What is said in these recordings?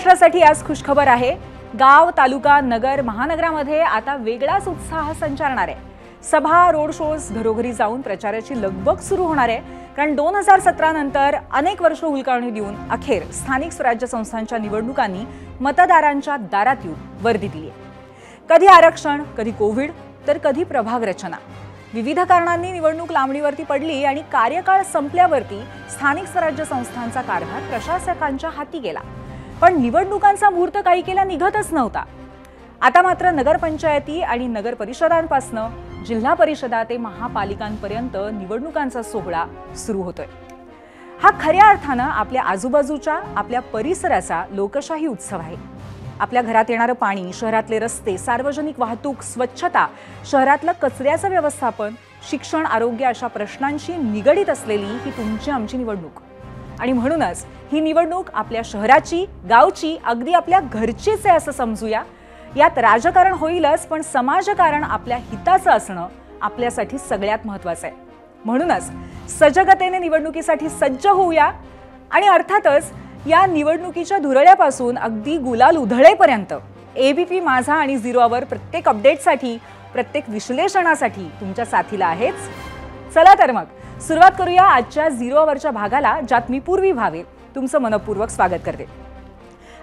महाराष्ट्रासाठी आज खुशखबर आहे। गाव, तालुका, नगर, महानगरामध्ये आता वेगळाच उत्साह संचारणार आहे। सभा, रोड शोज, घरोघरी जाऊन प्रचाराची लगबग सुरू होणार आहे। कारण 2017 नंतर अनेक वर्ष हुलकावणी देऊन अखेर स्थानिक स्वराज्य संस्थांच्या निवडणुकांनी मतदारांच्या दारात येऊन वर्दी दिली आहे। कधी आरक्षण, कधी कोविड, तर कधी प्रभाग रचना, विविध कारणांनी निवडणूक लांबणीवरती पडली आणि कार्यकाळ संपल्यावरती स्थानिक स्वराज्य संस्थांचा कारभार प्रशासकांच्या हाती गेला। पण निवडणुकांचा मुहूर्त काही केला निघतच नव्हता। आता मात्र नगरपंचायती आणि नगर परिषदांपासून जिल्हा परिषदा ते महापालिकांपर्यंत निवडणुकांचा सोहळा सुरू होतोय। हा खऱ्या अर्थाने आपल्या आजूबाजूच्या, आपल्या परिसराचा लोकशाही उत्सव आहे। आपल्या घरात येणारे पाणी, शहरातले रस्ते, सार्वजनिक वाहतूक, स्वच्छता, शहरातलं कचऱ्याचं व्यवस्थापन, शिक्षण, आरोग्य अशा प्रश्नांशी निगडीत असलेली ही तुमची आमची निवडणूक। आणि म्हणूनच ही निवडणूक आपल्या शहराची, गावची, अगदी आपल्या घरचीच आहे असं समजूया। यात राजकारण होईलच, पण समाजकारण आपल्या हिताचं असणं आपल्यासाठी सगळ्यात महत्त्वाचं आहे। म्हणूनच सजगतेने निवडणुकीसाठी सज्ज होऊया आणि अर्थातच या निवडणुकीच्या धुरळ्यापासून अगदी गुलाल उधळेपर्यंत एबीपी माझा आणि झिरो आवर प्रत्येक अपडेटसाठी, प्रत्येक विश्लेषणासाठी तुमच्या साथीला आहेच। चला तर मग सुरुवात करूया आजच्या झिरो आवरच्या भागाला, ज्यात मी पूर्वी भावे तुमचं मनपूर्वक स्वागत करते।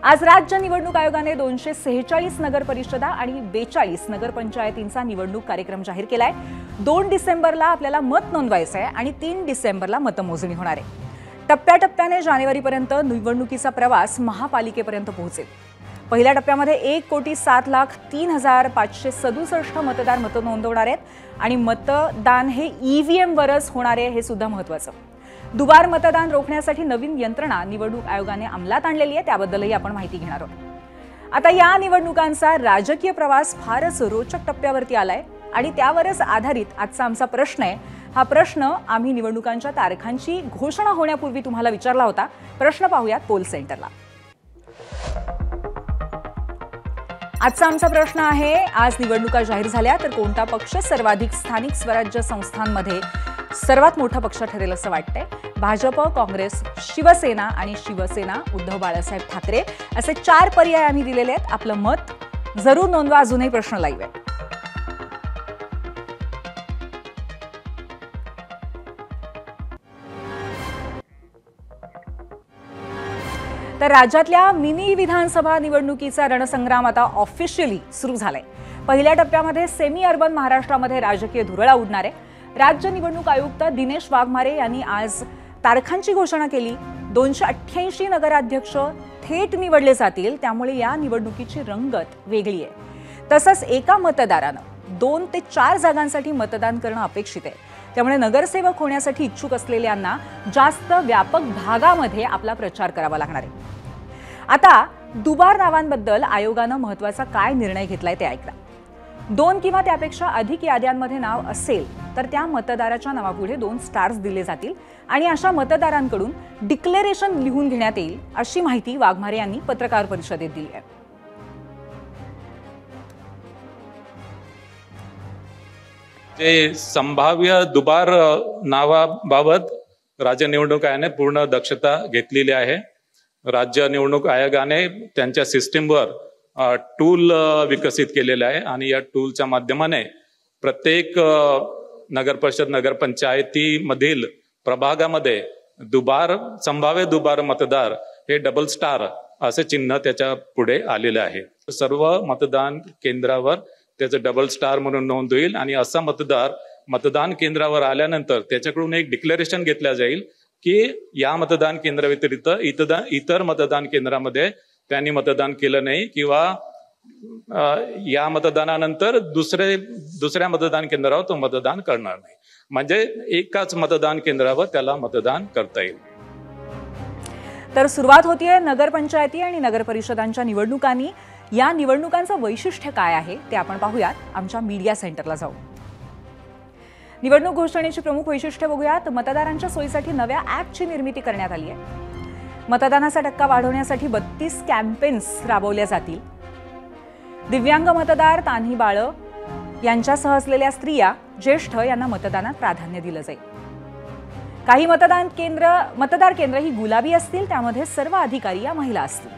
आज राज्य निवडणूक आयोगाने 246 नगर परिषदा आणि 42 नगरपंचायतींचा निवडणूक कार्यक्रम जाहीर केलाय। 2 डिसेंबरला आपल्याला मत नोंदवायचं आहे आणि 3 डिसेंबरला मतमोजणी होणार आहे। टप्प्याटप्प्याने जानेवारीपर्यंत निवडणुकीचा प्रवास महापालिकेपर्यंत पोहोचेल। पहिल्या टप्प्यामध्ये 1,07,03,567 मतदार मत नोंदवणार आहेत आणि मतदान हे ईव्हीएम वरच होणार आहे, हे सुद्धा महत्त्वाचं। दुबार मतदान रोखण्यासाठी नवीन यंत्रणा निवडणूक आयोगाने अंमलात आणलेली आहे, त्याबद्दलही आपण माहिती घेणार आहोत। आता या निवडणुकांचा राजकीय प्रवास फारच रोचक टप्प्यावरती आलाय आणि त्यावरच आधारित आजचा आमचा प्रश्न आहे। हा प्रश्न आम्ही निवडणुकांच्या तारखांची घोषणा होण्यापूर्वी तुम्हाला विचारला होता। प्रश्न पाहूयात पोल सेंटरला। आजचा आमचा प्रश्न आहे, आज निवडणुका जाहीर झाल्या तर कोणता पक्ष सर्वाधिक स्थानिक स्वराज्य संस्थांमध्ये सर्वात मोठा पक्ष ठरेल असं वाटतंय? भाजप, काँग्रेस, शिवसेना आणि शिवसेना उद्धव बाळासाहेब ठाकरे असे 4 पर्याय आम्ही दिलेले आहेत। आपलं मत जरूर नोंदवा, अजूनही प्रश्न लाईव्ह आहे। तर राज्यातल्या मिनी विधानसभा निवडणुकीचा रणसंग्राम आता ऑफिशियली सुरू झालाय। पहिल्या टप्प्यामध्ये सेमी अर्बन महाराष्ट्रामध्ये राजकीय धुरळा उडणार आहे। राज्य निवडणूक आयुक्त दिनेश वाघमारे यांनी आज तारखांची घोषणा केली। 288 नगराध्यक्ष थेट निवडले जातील, त्यामुळे या निवडणुकीची रंगत वेगळी आहे। तसंच एका मतदारानं 2 ते 4 जागांसाठी मतदान करणं अपेक्षित आहे, त्यामुळे नगरसेवक होण्यासाठी इच्छुक असलेल्यांना जास्त व्यापक भागामध्ये आपला प्रचार करावा लागणार आहे। आता दुबार नावांबद्दल आयोगानं महत्त्वाचा काय निर्णय घेतलाय ते ऐका। 2 किंवा त्यापेक्षा अधिक याद्यांमध्ये नाव असेल तर त्या मतदाराच्या नावापुढे 2 स्टार्स दिले जातील आणि अशा मतदारांकडून डिक्लेरेशन लिहून घेण्यात येईल, अशी माहिती वाघमारे यांनी पत्रकार परिषदेत दिली आहे। जे संभाव्य दुबार नावाबाबत राज्य निवडणूक आयोगाने पूर्ण दक्षता घेतलेली आहे। राज्य निवडणूक आयोगाने त्यांच्या सिस्टीमवर टूल विकसित केलेला आहे आणि या टूलच्या माध्यमाने प्रत्येक नगरपरिषद, नगरपंचायतीमधील प्रभागामध्ये संभाव्य दुबार मतदार हे डबल स्टार असे चिन्ह त्याच्या पुढे आलेले आहे। सर्व मतदान केंद्रावर त्याचं डबल स्टार म्हणून नोंद होईल आणि असा मतदार मतदान केंद्रावर आल्यानंतर त्याच्याकडून एक डिक्लेरेशन घेतलं जाईल की या मतदान केंद्राव्यतिरिक्त इतर मतदान केंद्रामध्ये त्यांनी मतदान केलं नाही किंवा या मतदानानंतर दुसऱ्या मतदान केंद्रावर तो मतदान करणार नाही, म्हणजे एकाच मतदान केंद्रावर त्याला मतदान करता येईल। तर सुरुवात होतीये नगरपंचायती आणि नगरपरिषदांच्या निवडणुकांनी। या निवडणुकांचं वैशिष्ट्य काय आहे ते आपण पाहूयात आमच्या मीडिया सेंटरला जाऊ। निवडणूक घोषणेची प्रमुख वैशिष्ट्ये बघूयात। मतदारांच्या सोयीसाठी नव्या ॲपची निर्मिती करण्यात आली आहे। मतदानाचा टक्का वाढवण्यासाठी 32 कॅम्पेन्स राबवल्या जातील। दिव्यांग मतदार, तान्ही बाळं यांच्यासह असलेल्या स्त्रिया, ज्येष्ठ यांना मतदानात प्राधान्य दिलं जाईल। काही मतदार केंद्र ही गुलाबी असतील, त्यामध्ये सर्व अधिकारी या महिला असतील।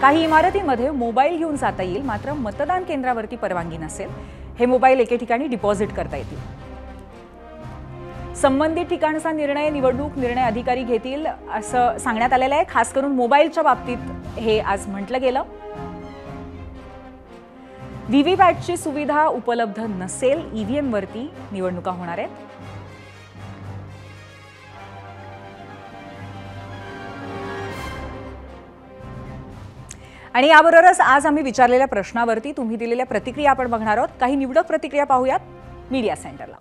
काही इमारतींमध्ये मोबाईल घेऊन जाता येईल, मात्र मतदान केंद्रावरती परवानगी नसेल. हे मोबाईल एके ठिकाणी डिपॉझिट करता येतील. संबंधित ठिकाणचा निर्णय निवडणूक निर्णय अधिकारी घेतील असं सांगण्यात आलेलं आहे. खास करून मोबाईलच्या बाबतीत हे आज म्हटलं गेलं. व्हीव्हीपॅटची सुविधा उपलब्ध नसेल, ईव्हीएम वरती निवडणुका होणार आहेत. आणि याबरोबरच आज आम्ही विचारलेल्या प्रश्नावरती तुम्ही दिलेल्या प्रतिक्रिया आपण बघणार आहोत. काही निवडक प्रतिक्रिया पाहूयात मीडिया सेंटरला.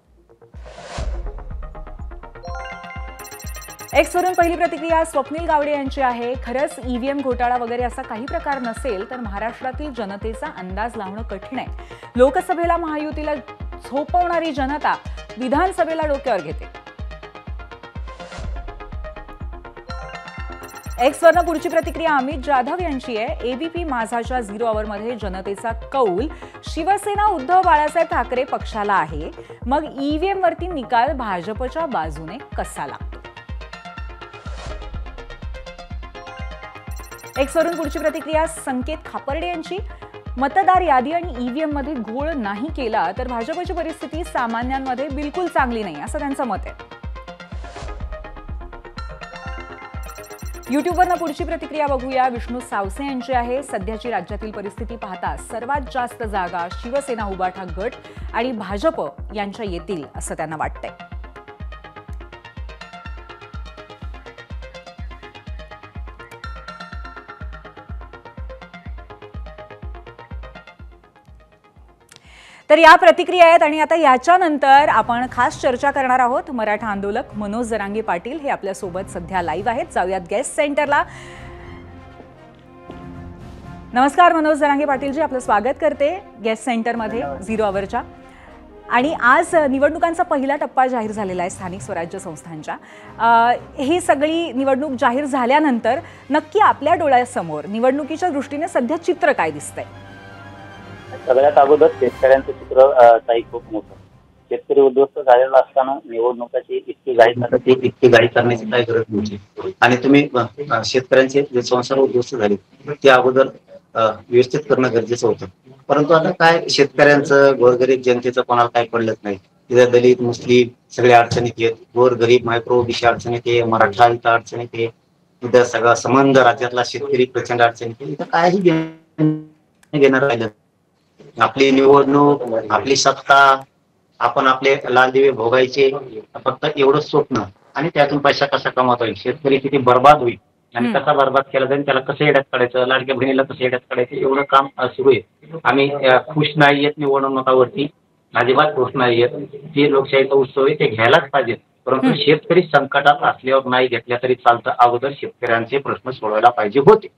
एक्सवरून पहिली प्रतिक्रिया स्वप्नील गावडे यांची आहे. खरंच ईव्हीएम घोटाळा वगैरे असा काही प्रकार नसेल तर महाराष्ट्रातील जनतेचा अंदाज लावणं कठीण आहे. लोकसभेला महायुतीला झोपवणारी जनता विधानसभेला डोक्यावर घेते. एक्सवरनं पुढची प्रतिक्रिया अमित जाधव यांची आहे. एबीपी माझाच्या 0 आवरमध्ये जनतेचा कौल शिवसेना उद्धव बाळासाहेब ठाकरे पक्षाला आहे, मग ईव्हीएम वरती निकाल भाजपच्या बाजूने कसा लागतो. एक्सवरून पुढची प्रतिक्रिया संकेत खापर्डे यांची. मतदार यादी आणि ईव्हीएम मध्ये घोळ नाही केला तर भाजपची परिस्थिती सामान्यांमध्ये बिलकुल चांगली नाही असं त्यांचं मत आहे. युट्यूबवरनं पुढची प्रतिक्रिया बघूया. विष्णू सावसे यांची आहे. सध्याची राज्यातील परिस्थिती पाहता सर्वात जास्त जागा शिवसेना उबाठा गट आणि भाजप यांच्या येतील असं त्यांना वाटतंय. तर या प्रतिक्रिया आहेत आणि आता याच्यानंतर आपण खास चर्चा करणार आहोत. मराठा आंदोलक मनोज जरांगे पाटील हे आपल्या सोबत सध्या लाईव्ह आहेत. जाऊयात गेस्ट सेंटरला. नमस्कार मनोज जरांगे पाटीलजी, आपलं स्वागत करते गेस्ट सेंटरमध्ये 0 आवरच्या. आणि आज निवडणुकांचा पहिला टप्पा जाहीर झालेला आहे स्थानिक स्वराज्य संस्थांच्या. ही सगळी निवडणूक जाहीर झाल्यानंतर नक्की आपल्या डोळ्यासमोर निवडणुकीच्या दृष्टीने सध्या चित्र काय दिसतंय? सगळ्यात अगोदर शेतकऱ्यांचं चित्र काही खूप मोठं. शेतकरी उद्ध्वस्त झालेला असताना निवडणुकाची इतकी घाई करण्याची काही गरज नव्हती. आणि तुम्ही शेतकऱ्यांचे जे संसार उद्ध्वस्त झाले ते अगोदर व्यवस्थित करणं गरजेचं होतं. परंतु आता काय शेतकऱ्यांचं गोरगरीब जनतेचं कोणाला काय पडलंच नाही. तिथे दलित मुस्लिम सगळे अडचणीत येत, गोरगरीब मायक्रो ओबीसी अडचणीत ये, मराठा इथं अडचणीत ये, इथं सगळा संबंध राज्यातला शेतकरी प्रचंड अडचणीत इथं काहीही घेणार राहिलं. आपली निवडणूक, आपली सत्ता, आपण आपले लाल दिवे भोगायचे, फक्त एवढंच स्वप्न आणि त्यातून पैसा कसा कमावता येईल, शेतकरी किती बर्बाद होईल आणि कसा बर्बाद केला जाईल, त्याला कसं येड्यात काढायचं, लाडक्या बहिणीला कसं येड्यात काढायचं, एवढं काम सुरू आहे. आम्ही खुश नाहीयेत निवडणुकावरती, अजिबात खुश नाहीयेत. जे लोकशाहीचा उत्सव आहे ते घ्यायलाच पाहिजे. परंतु शेतकरी संकटात असल्यावर नाही घेतल्या तरी चालतं. अगोदर शेतकऱ्यांचे प्रश्न सोडवायला पाहिजे होते.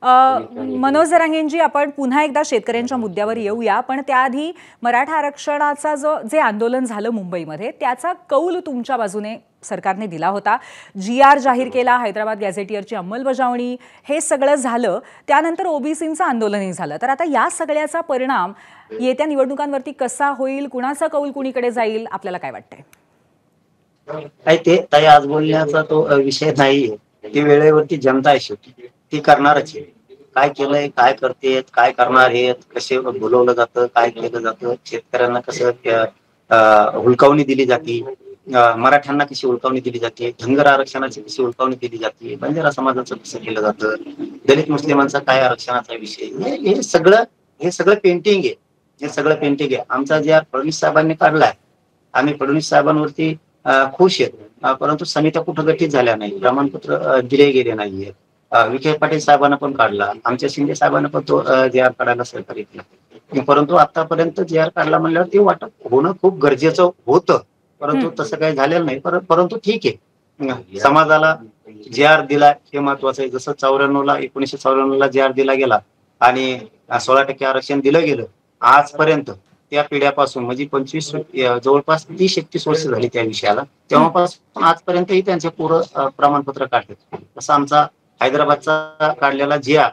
मनोज जरांगेंजी, आपण पुन्हा एकदा शेतकऱ्यांच्या मुद्द्यावर येऊया, पण त्याआधी मराठा आरक्षणाचा जे आंदोलन झालं मुंबईमध्ये त्याचा कौल तुमच्या बाजूने सरकारने दिला होता. GR जाहीर केला, हैदराबाद गॅझेटियरची अंमलबजावणी, हे सगळं झालं. त्यानंतर ओबीसींचं आंदोलनही झालं. तर आता या सगळ्याचा परिणाम येत्या निवडणुकांवरती कसा होईल, कुणाचा कौल कुणीकडे जाईल, आपल्याला काय वाटतंय? ते ताई आज बोलण्याचा तो विषय नाहीये. ती वेळेवरती जनता आहे, शेवटी ती करणारच आहे. काय केलंय, काय करतेत, काय करणार आहेत, कसे बोलवलं जातं, काय केलं जातं, शेतकऱ्यांना कसं हुलकावणी दिली जाते, मराठ्यांना कशी हुलकावणी दिली जाते, धनगर आरक्षणाची कशी हुलकावणी दिली जाते, बंजारा समाजाचं कसं केलं जातं, दलित मुस्लिमांचा काय आरक्षणाचा विषय, हे सगळं पेंटिंग आहे. हे सगळं पेंटिंग आहे. आमचा जे फडणवीस साहेबांनी काढलाय, आम्ही फडणवीस साहेबांवरती खुश आहेत. परंतु समित्या कुठं गठीत झाल्या नाही, प्रमाणपत्र दिले गेले नाहीये. विखे पाटील साहेबांना पण काढला, आमच्या शिंदे साहेबांना पण तो GR काढायला सहकार्य केलं. परंतु आतापर्यंत GR काढला म्हणल्यावर ते वाटप होणं खूप गरजेचं होतं. परंतु तसं काही झालेलं नाही. परंतु ठीक आहे, समाजाला GR दिला हे महत्वाचं आहे. जसं 1994ला GR दिला गेला आणि 16% आरक्षण दिलं गेलं. आजपर्यंत त्या पिढ्यापासून म्हणजे 25 जवळपास 30-31 वर्ष झाली त्या विषयाला. तेव्हापासून आजपर्यंतही त्यांचे पूर्ण प्रमाणपत्र काढतात. तसं आमचा हैदराबादचा काढलेला GR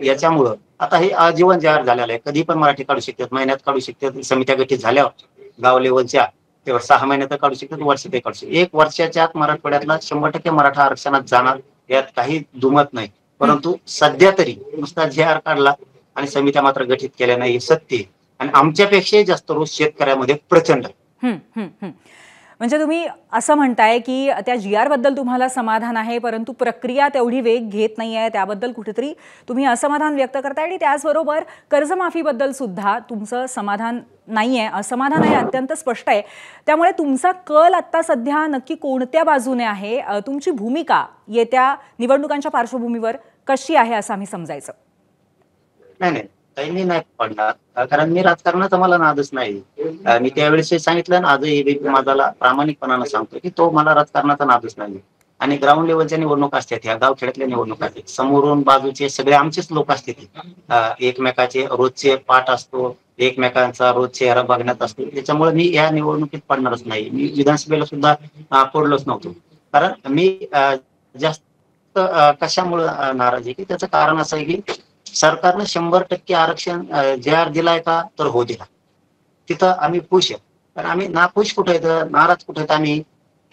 याच्यामुळं आता हे आजीवन GR झालेलं आहे. कधी पण मराठी काढू शकतात, महिन्यात काढू शकतात, समित्या गठीत झाल्यावर गाव लेवलच्या तेव्हा 6 महिन्यात काढू शकतात, वर्षात काढू शकतात. 1 वर्षाच्या आत मराठवाड्यातला 100% मराठा आरक्षणात जाणार, यात काही दुमत नाही. परंतु सध्या तरी नुसता JR काढला आणि समित्या मात्र गठीत केल्या नाही, हे सत्य आहे. आणि आमच्यापेक्षाही जास्त रोष शेतकऱ्यामध्ये प्रचंड आहे. म्हणजे तुम्ही असं म्हणताय की त्या GR बद्दल तुम्हाला समाधान आहे, परंतु प्रक्रिया तेवढी वेग घेत नाही आहे, त्याबद्दल कुठेतरी तुम्ही असमाधान व्यक्त करताय. आणि त्याचबरोबर कर्जमाफीबद्दल सुद्धा तुमचं समाधान नाही आहे, असमाधान आहे, अत्यंत स्पष्ट आहे. त्यामुळे तुमचा कल आता सध्या नक्की कोणत्या बाजूने आहे? तुमची भूमिका येत्या निवडणुकांच्या पार्श्वभूमीवर कशी आहे असं आम्ही समजायचं? नाही काही मी नाही पडणार, कारण मी राजकारणाचा मला नादच नाही. मी त्यावेळेस सांगितलं ना, आजही ABP माझाला प्रामाणिकपणानं सांगतो की तो मला राजकारणाचा नादच नाही. आणि ग्राउंड लेवलच्या निवडणुका असतात, ह्या गावखेड्यातल्या निवडणुका असतात, समोरून बाजूचे सगळे आमचेच लोक असतात, एकमेकाचे रोजचे पाठ असतो, एकमेकांचा रोज चेहरा बघण्यात असतो. त्याच्यामुळे मी या निवडणुकीत पडणारच नाही. मी विधानसभेला सुद्धा पडलोच नव्हतो. कारण मी जास्त कशामुळे नाराज आहे की त्याचं कारण असं आहे की सरकारनं 100% आरक्षण JR दिलाय का, तर हो दिला. तिथं आम्ही खुश आहे. पण आम्ही नाखुश कुठे आहेत, नाराज कुठे आहेत आम्ही,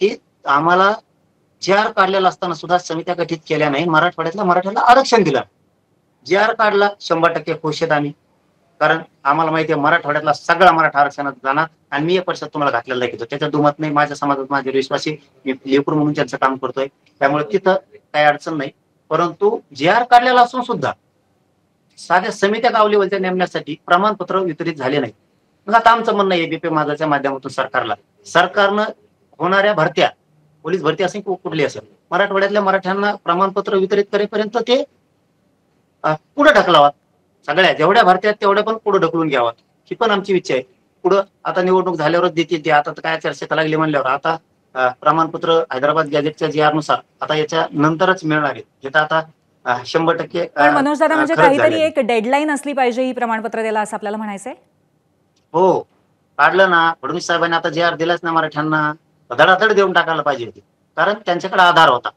की आम्हाला JR काढलेला असताना सुद्धा समित्या गठीत केल्या नाही, मराठवाड्यातल्या मराठ्याला आरक्षण दिलं. JR काढला 100% खुश आहेत आम्ही, कारण आम्हाला माहिती आहे मराठवाड्यातला सगळा मराठा आरक्षणात जाणार. आणि मी एक वर्षात तुम्हाला घातलेला आहे, त्याच्यात दुमत नाही. माझ्या समाजात माझे विश्वासी, मी लेकरू म्हणून त्यांचं काम करतोय, त्यामुळे तिथं काही अडचण नाही. परंतु JR काढलेला असून सुद्धा साध्या समित्या गाव लेवलच्या नेमण्यासाठी प्रमाणपत्र वितरित झाले नाही. मग आता आमचं म्हणणं ABP माझाच्या माध्यमातून सरकारनं होणाऱ्या भरत्या, पोलीस भरती असेल कुठली असेल, मराठवाड्यातल्या मराठ्यांना प्रमाणपत्र वितरित करेपर्यंत ते पुढे ढकलावात. सगळ्या जेवढ्या भरत्या तेवढ्या पण पुढे ढकलून घ्यावात, ही पण आमची इच्छा आहे. पुढं आता निवडणूक झाल्यावरच देतील ते, आता तर काय चर्चेत लागली म्हणल्यावर आता प्रमाणपत्र हैदराबाद गॅजेटच्या JR नुसार आता याच्या नंतरच मिळणार आहे. हे तर आता 100%. पण मनोज दादा, म्हणजे काहीतरी एक डेडलाईन असली पाहिजे ही प्रमाणपत्र द्यायला, असं आपल्याला म्हणायचंय? हो, काढलं ना फडणवीस साहेबांनी, आता JR दिलाच ना मराठ्यांना, धडाधड देऊन टाकायला पाहिजे होती. कारण त्यांच्याकडे आधार होता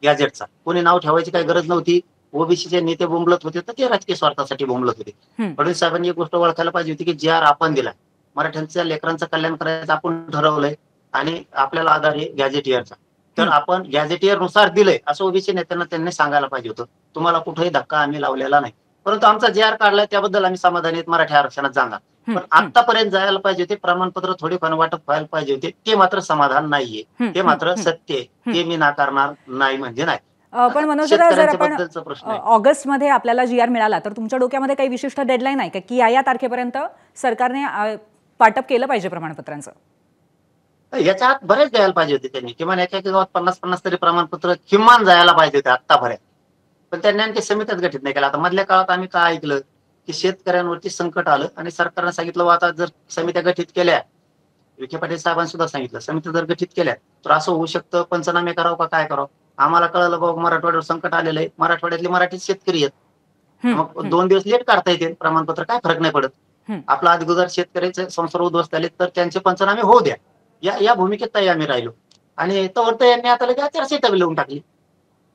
गॅजेटचा, कोणी नाव ठेवायची काही गरज नव्हती. ओबीसीचे नेते बोंबलत होते तर ते राजकीय स्वार्थासाठी बोंबलत होते. फडणवीस साहेबांनी एक गोष्ट ओळखायला पाहिजे होती की JR आपण दिला, मराठ्यांच्या लेकरांचं कल्याण करायचं आपण ठरवलंय आणि आपल्याला आधार आहे गॅजेटियरचा, तर आपण गॅजेटियर नुसार दिलंय असं ओबीसी नेत्यांना त्यांनी सांगायला पाहिजे होतं. तुम्हाला कुठेही धक्का आम्ही लावलेला नाही, परंतु आमचा JR काढलाय त्याबद्दल आम्ही समाधानी आहेत, मराठी आरक्षणात जाणार. पण आतापर्यंत जायला पाहिजे होते, प्रमाणपत्र थोडेफार वाटप व्हायला पाहिजे होते, ते मात्र समाधान नाहीये, ते मात्र सत्य आहे, ते मी नाकारणार नाही म्हणजे नाही. पण मनोज दादा, जर आपण ऑगस्टमध्ये आपल्याला JR मिळाला तर तुमच्या डोक्यामध्ये काही विशिष्ट डेडलाईन आहे का की या तारखेपर्यंत सरकारने वाटप केलं पाहिजे प्रमाणपत्रांचं? याच्या आत बरेच द्यायला पाहिजे होते त्यांनी, किमान एका गावात 50-50 तरी प्रमाणपत्र किमान जायला पाहिजे होते आतापर्यंत. पण त्यांनी आणखी समित्याच गठीत नाही केला. आता मधल्या काळात आम्ही काय ऐकलं की शेतकऱ्यांवरती संकट आलं आणि सरकारनं सांगितलं आता जर समित्या गठीत केल्या, विखे पाटील साहेबांनी सुद्धा सांगितलं समित्या जर गठीत केल्या तर असं होऊ शकतं, पंचनामे करावं का काय करावं. आम्हाला कळलं बाबा मराठवाड्यावर संकट आलेलं आहे, मराठवाड्यातले मराठी शेतकरी आहेत, मग 2 दिवस लेट काढता येते प्रमाणपत्र, काय फरक नाही पडत. आपला अगोदर शेतकऱ्याचे संसार उद्ध्वस्त झाले तर त्यांचे पंचनामे होऊ द्या, या भूमिकेत ताई आम्ही राहिलो. आणि तोवर यांनी आता लगेच आचारसंहिता लिहून टाकली.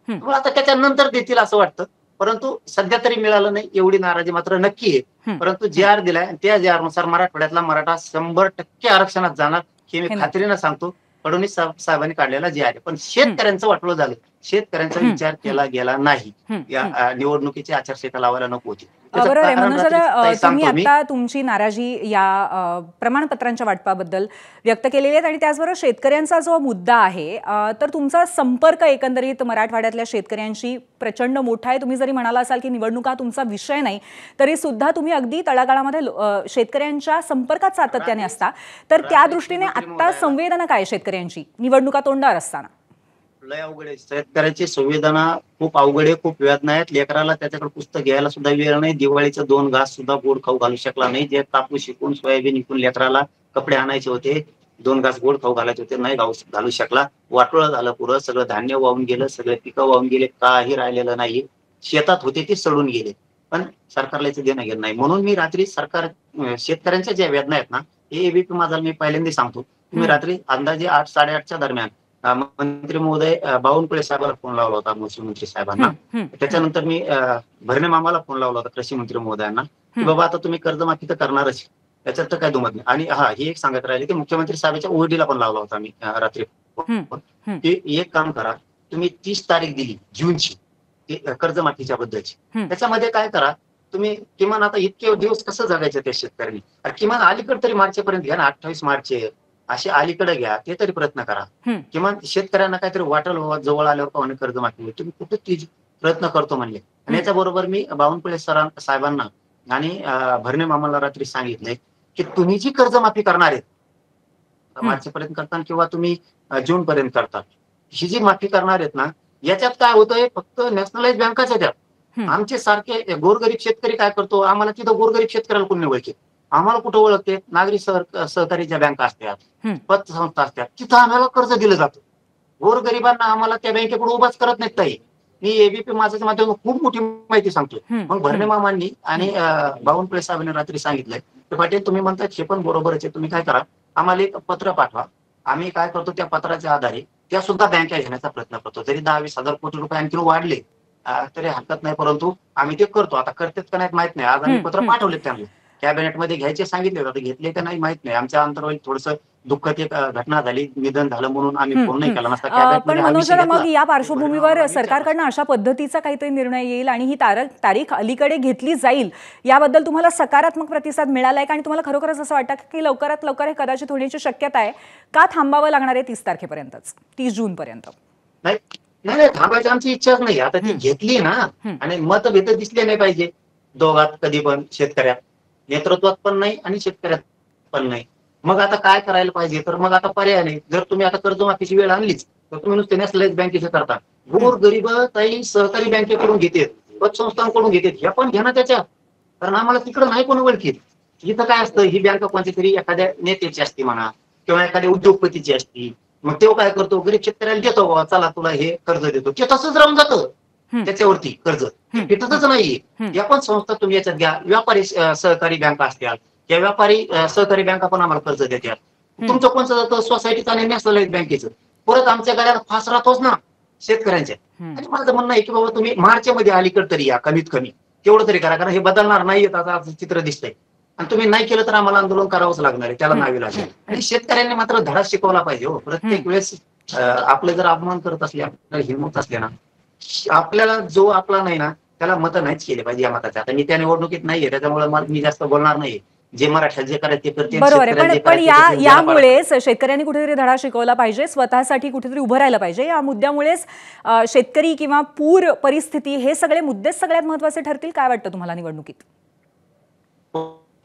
आता त्याच्यानंतर देतील असं वाटतं, परंतु सध्या तरी मिळालं नाही एवढी नाराजी मात्र नक्की आहे. परंतु JR दिलाय त्या JR नुसार मराठवाड्यातला मराठा 100% आरक्षणात जाणार, हे मी खात्रीनं सांगतो. फडणवीस साहेबांनी काढलेला JR आहे. पण शेतकऱ्यांचं वाटलं झालं, शेतकऱ्यांचा विचार केला गेला नाही. या निवडणुकीची आचारसंहिता लावायला नको होती. बरोबर आहे मनोज दादा, तुम्ही आता तुमची नाराजी या प्रमाणपत्रांच्या वाटपाबद्दल व्यक्त केलेली आहे आणि त्याचबरोबर शेतकऱ्यांचा जो मुद्दा आहे तर तुमचा संपर्क एकंदरीत मराठवाड्यातल्या शेतकऱ्यांशी प्रचंड मोठा आहे. तुम्ही जरी म्हणाला असाल की निवडणुका तुमचा विषय नाही तरी सुद्धा तुम्ही अगदी तळागाळामध्ये शेतकऱ्यांच्या संपर्कात सातत्याने असता, तर त्या दृष्टीने आता संवेदना काय शेतकऱ्यांची निवडणुका तोंडावर असताना? लय अवघड आहे, शेतकऱ्याची संवेदना खूप अवघड आहे, खूप वेदना आहेत. लेकराला त्याच्याकडे पुस्तक घ्यायला सुद्धा वेळ नाही, दिवाळीचं 2 घास सुद्धा गोड खाऊ घालू शकला नाही. जे कापूस शिकून सोयाबीन विकून लेकराला कपडे आणायचे होते, 2 घास गोड खाऊ घालायचे होते, नाही घालू शकला. वाटोळं झालं पुरं, सगळं धान्य वाहून गेलं, सगळे पिकं वाहून गेले, काही राहिलेलं नाही. शेतात होते ते सडून गेले, पण सरकारला याचं देणं घेणं नाही. म्हणून मी रात्री शेतकऱ्यांच्या ज्या वेदना आहेत ना, हे ABP माझा मी पहिल्यांदा सांगतो. मी रात्री अंदाजे 8-8:30च्या दरम्यान मंत्री महोदय बावनकुळे साहेबांना फोन लावला होता, महसूल मंत्री साहेबांना. त्याच्यानंतर मी भरणे मामाला फोन लावला होता, कृषी मंत्री महोदयांना, की बाबा आता तुम्ही कर्जमाफी तर करणारच, त्याच्यात तर काय दुमत नाही. आणि ही एक सांगत राहिले की मुख्यमंत्री साहेबांच्या OED ला पण लावला होता मी रात्री, की एक काम करा, तुम्ही 30 तारीख दिली जूनची, कर्जमाफीच्या बद्दलची. हं. त्याच्यामध्ये काय करा तुम्ही, किमान आता इतके दिवस कसं जगायचं त्या शेतकऱ्यांनी, किमान अलीकडे तरी मार्चपर्यंत घ्या ना, 28 मार्च असे अलीकडे घ्या, ते तरी प्रयत्न करा. हं. किमान शेतकऱ्यांना काहीतरी वाटेल बाबा, जवळ आल्यावर पाहणे कर्जमाफी होईल. तुम्ही कुठे ती प्रयत्न करतो म्हणले. आणि याच्याबरोबर मी बावनकुळे साहेबांना आणि भरणे मामाला रात्री सांगितलंय की तुम्ही जी कर्जमाफी करणार आहेत मार्चपर्यंत करता किंवा तुम्ही जून पर्यंत करता, ही जी माफी करणार आहेत ना, याच्यात काय होतंय, फक्त नॅशनलाइज बँकाच्या त्यात आमचे सारखे गोरगरीब शेतकरी काय करतो, आम्हाला तिथं गोरगरीब शेतकऱ्याला कोणी ओळखते, आम्हाला कुठं ओळखते, नागरी सहकारी ज्या बँका असतात, पतसंस्था असतात, तिथं आम्हाला कर्ज दिलं जातं. गोरगरिबांना आम्हाला त्या बँकेकडे उभाच करत नाहीत ताई. मी एबीपी माझ्या माध्यमातून खूप मोठी माहिती सांगतो. मग भरणे मामांनी आणि बावनकुळे साहेबांनी रात्री सांगितलंय की पाटील तुम्ही म्हणतात हे पण बरोबरच आहे, तुम्ही काय करा, आम्हाला एक पत्र पाठवा, आम्ही काय करतो त्या पत्राच्या आधारे त्या सुद्धा बँका घेण्याचा प्रयत्न करतो. जरी 10-20 हजार कोटी रुपये आणखी वाढले तरी हरकत नाही, परंतु आम्ही ते करतो. आता करतात का नाहीत माहित नाही. आज आम्ही पत्र पाठवले त्यांना, कॅबिनेटमध्ये घ्यायचे सांगितले होते, घेतले का नाही माहित नाही. आमच्या अंतर्गत थोडंसं दुःखद एक घटना झाली, निधन झालं म्हणून आम्ही फोन नाही केला नसता. पण मनोजला मग या पार्श्वभूमीवर सरकारकडनं अशा पद्धतीचा काहीतरी निर्णय येईल आणि ही तारीख अलीकडे घेतली जाईल, याबद्दल तुम्हाला सकारात्मक प्रतिसाद मिळालाय का? आणि तुम्हाला खरोखरच असं वाटतं की लवकरात लवकर हे कदाचित होण्याची शक्यता आहे का? थांबावं लागणार आहे 30 तारखेपर्यंतच, 30 जून पर्यंत? नाही नाही, थांबायची आमची इच्छाच नाही. आता ती घेतली ना, आणि मतभेद दिसले नाही पाहिजे दोघात कधी पण, शेतकऱ्यात नेतृत्वात पण नाही आणि शेतकऱ्यात पण नाही. मग आता काय करायला पाहिजे, तर मग आता पर्याय नाही. जर तुम्ही आता कर्जमाफीची वेळ आणलीच तर तुम्ही नुसते नॅशनलाइज बँकेचे करता, गोरगरीब ताई सहकारी बँकेकडून घेतात, पतसंस्थांकडून घेतात, हे पण घ्या ना त्याच्या, कारण आम्हाला तिकडं नाही कोण ओळखीत. इथं काय असतं, ही बँक कोणत्या तरी एखाद्या नेत्याची असते म्हणा किंवा एखाद्या उद्योगपतीची असती, मग तो काय करतो, गरीब शेतकऱ्याला देतो, बाबा चला तुला हे कर्ज देतो, ते तसंच राहून जातं त्याच्यावरती कर्ज, भेटतच नाही. या पण संस्था तुम्ही याच्यात घ्या, व्यापारी सहकारी बँका असतात, या व्यापारी सहकारी बँका पण आम्हाला कर्ज देतात. तुमचं कोणचं जातं, सोसायटीचं आणि नॅशनलाइज बँकेचं, परत आमच्या गाड्याला फास राहतोच ना शेतकऱ्यांच्या. आणि माझं म्हणणं आहे की बाबा तुम्ही मार्चमध्ये अलीकडे तरी या, कमीत कमी तेवढं तरी करा, कारण हे बदलणार नाहीये, आता चित्र दिसतंय. आणि तुम्ही नाही केलं तर आम्हाला आंदोलन करावंच लागणार आहे, त्याला नावे लागेल. आणि शेतकऱ्यांनी मात्र धडा शिकवला पाहिजे हो. प्रत्येक वेळेस आपले जर अपमान करत असले, आपल्याला हिंमत असले ना, आपल्याला जो आपला नाही ना त्याला मतं नाहीच केले पाहिजे या मताच्या. आता मी त्या निवडणुकीत नाहीये, त्याच्यामुळे मी जास्त बोलणार नाही. जे मराठ्यात जे करायचे ते करते. बरोबर आहे, पण यामुळेच शेतकऱ्यांनी कुठेतरी धडा शिकवला पाहिजे, स्वतःसाठी कुठेतरी उभं राहिलं पाहिजे. या मुद्द्यामुळेच शेतकरी किंवा पूर परिस्थिती हे सगळे मुद्देच सगळ्यात महत्वाचे ठरतील. काय वाटतं तुम्हाला निवडणुकीत?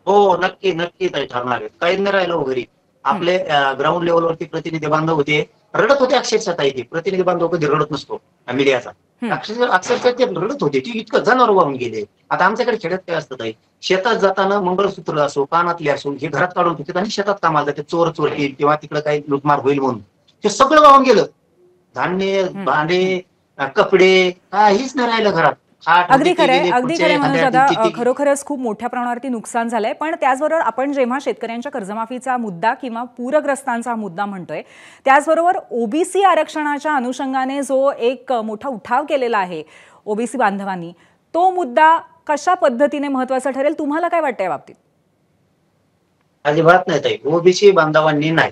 हो, नक्की नक्की ठरणार आहे. काही नाही राहिलं वगैरे. आपले ग्राउंड लेवलवरती प्रतिनिधी बांधव होते, रडत होते अक्षरशः ताई. ते प्रतिनिधी बांधव कधी रडत नसतो मीडियाचा, अक्षरशः ते रडत होते, ती इतकं जनावर वाहून गेले. आता आमच्याकडे खेड्यात काय असतं ताई, शेतात जाताना मंगळसूत्र असो, कानातले असो, हे घरात काढून ठेवतात आणि शेतात कामाला जाते, चोर चोरतील किंवा तिकडे काही लुटमार होईल म्हणून ते सगळं वाहून गेलं. धान्य, भांडे, कपडे काहीच नाही राहिलं घरात. अगदी खरंय, अगदी खरंय मनोज दादा, खरोखरच खूप मोठ्या प्रमाणावरती नुकसान झालंय. पण त्याचबरोबर आपण जेव्हा शेतकऱ्यांच्या कर्जमाफीचा मुद्दा किंवा पूरग्रस्तांचा मुद्दा म्हणतोय, त्याचबरोबर ओबीसी आरक्षणाच्या अनुषंगाने जो एक मोठा उठाव केलेला आहे ओबीसी बांधवांनी, तो मुद्दा कशा पद्धतीने महत्वाचा ठरेल, तुम्हाला काय वाटतं या बाबतीत? अजिबात नाही ताई, ओबीसी बांधवांनी नाही,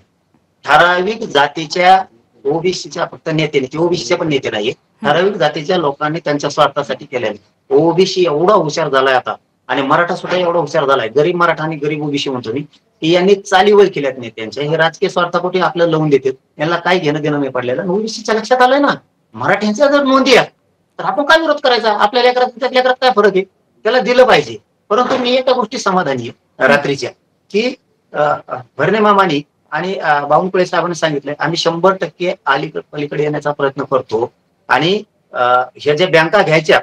ठराविक जातीच्या ओबीसीच्या फक्त नेते नाही, ओबीसीचे पण नेते नाहीये, ठराविक जातीच्या लोकांनी त्यांच्या स्वार्थासाठी केलेले. ओबीसी एवढा हुशार झालाय आता, आणि मराठा सुद्धा एवढा हुशार झालाय, गरीब मराठा आणि गरीब ओबीसी म्हणतो मी, की यांनी चालीवर केल्यात नेत्यांच्या. हे राजकीय स्वार्थापोटी आपल्याला लावून देतात, यांना काय घेणं देणं नाही पडलेलं. ओबीसीच्या लक्षात आलंय ना, मराठ्यांच्या जर नोंदी आहे तर आपण काय विरोध करायचा, आपल्या लेकरात त्या लेकरात काय फरक आहे, त्याला दिलं पाहिजे. परंतु मी एका गोष्टी समाधानी आहे रात्रीच्या, की भरणे मामानी आणि बावनकुळे साहेबांनी सांगितलंय आम्ही 100% पलीकडे येण्याचा प्रयत्न करतो, आणि ह्या ज्या बँका घ्यायच्या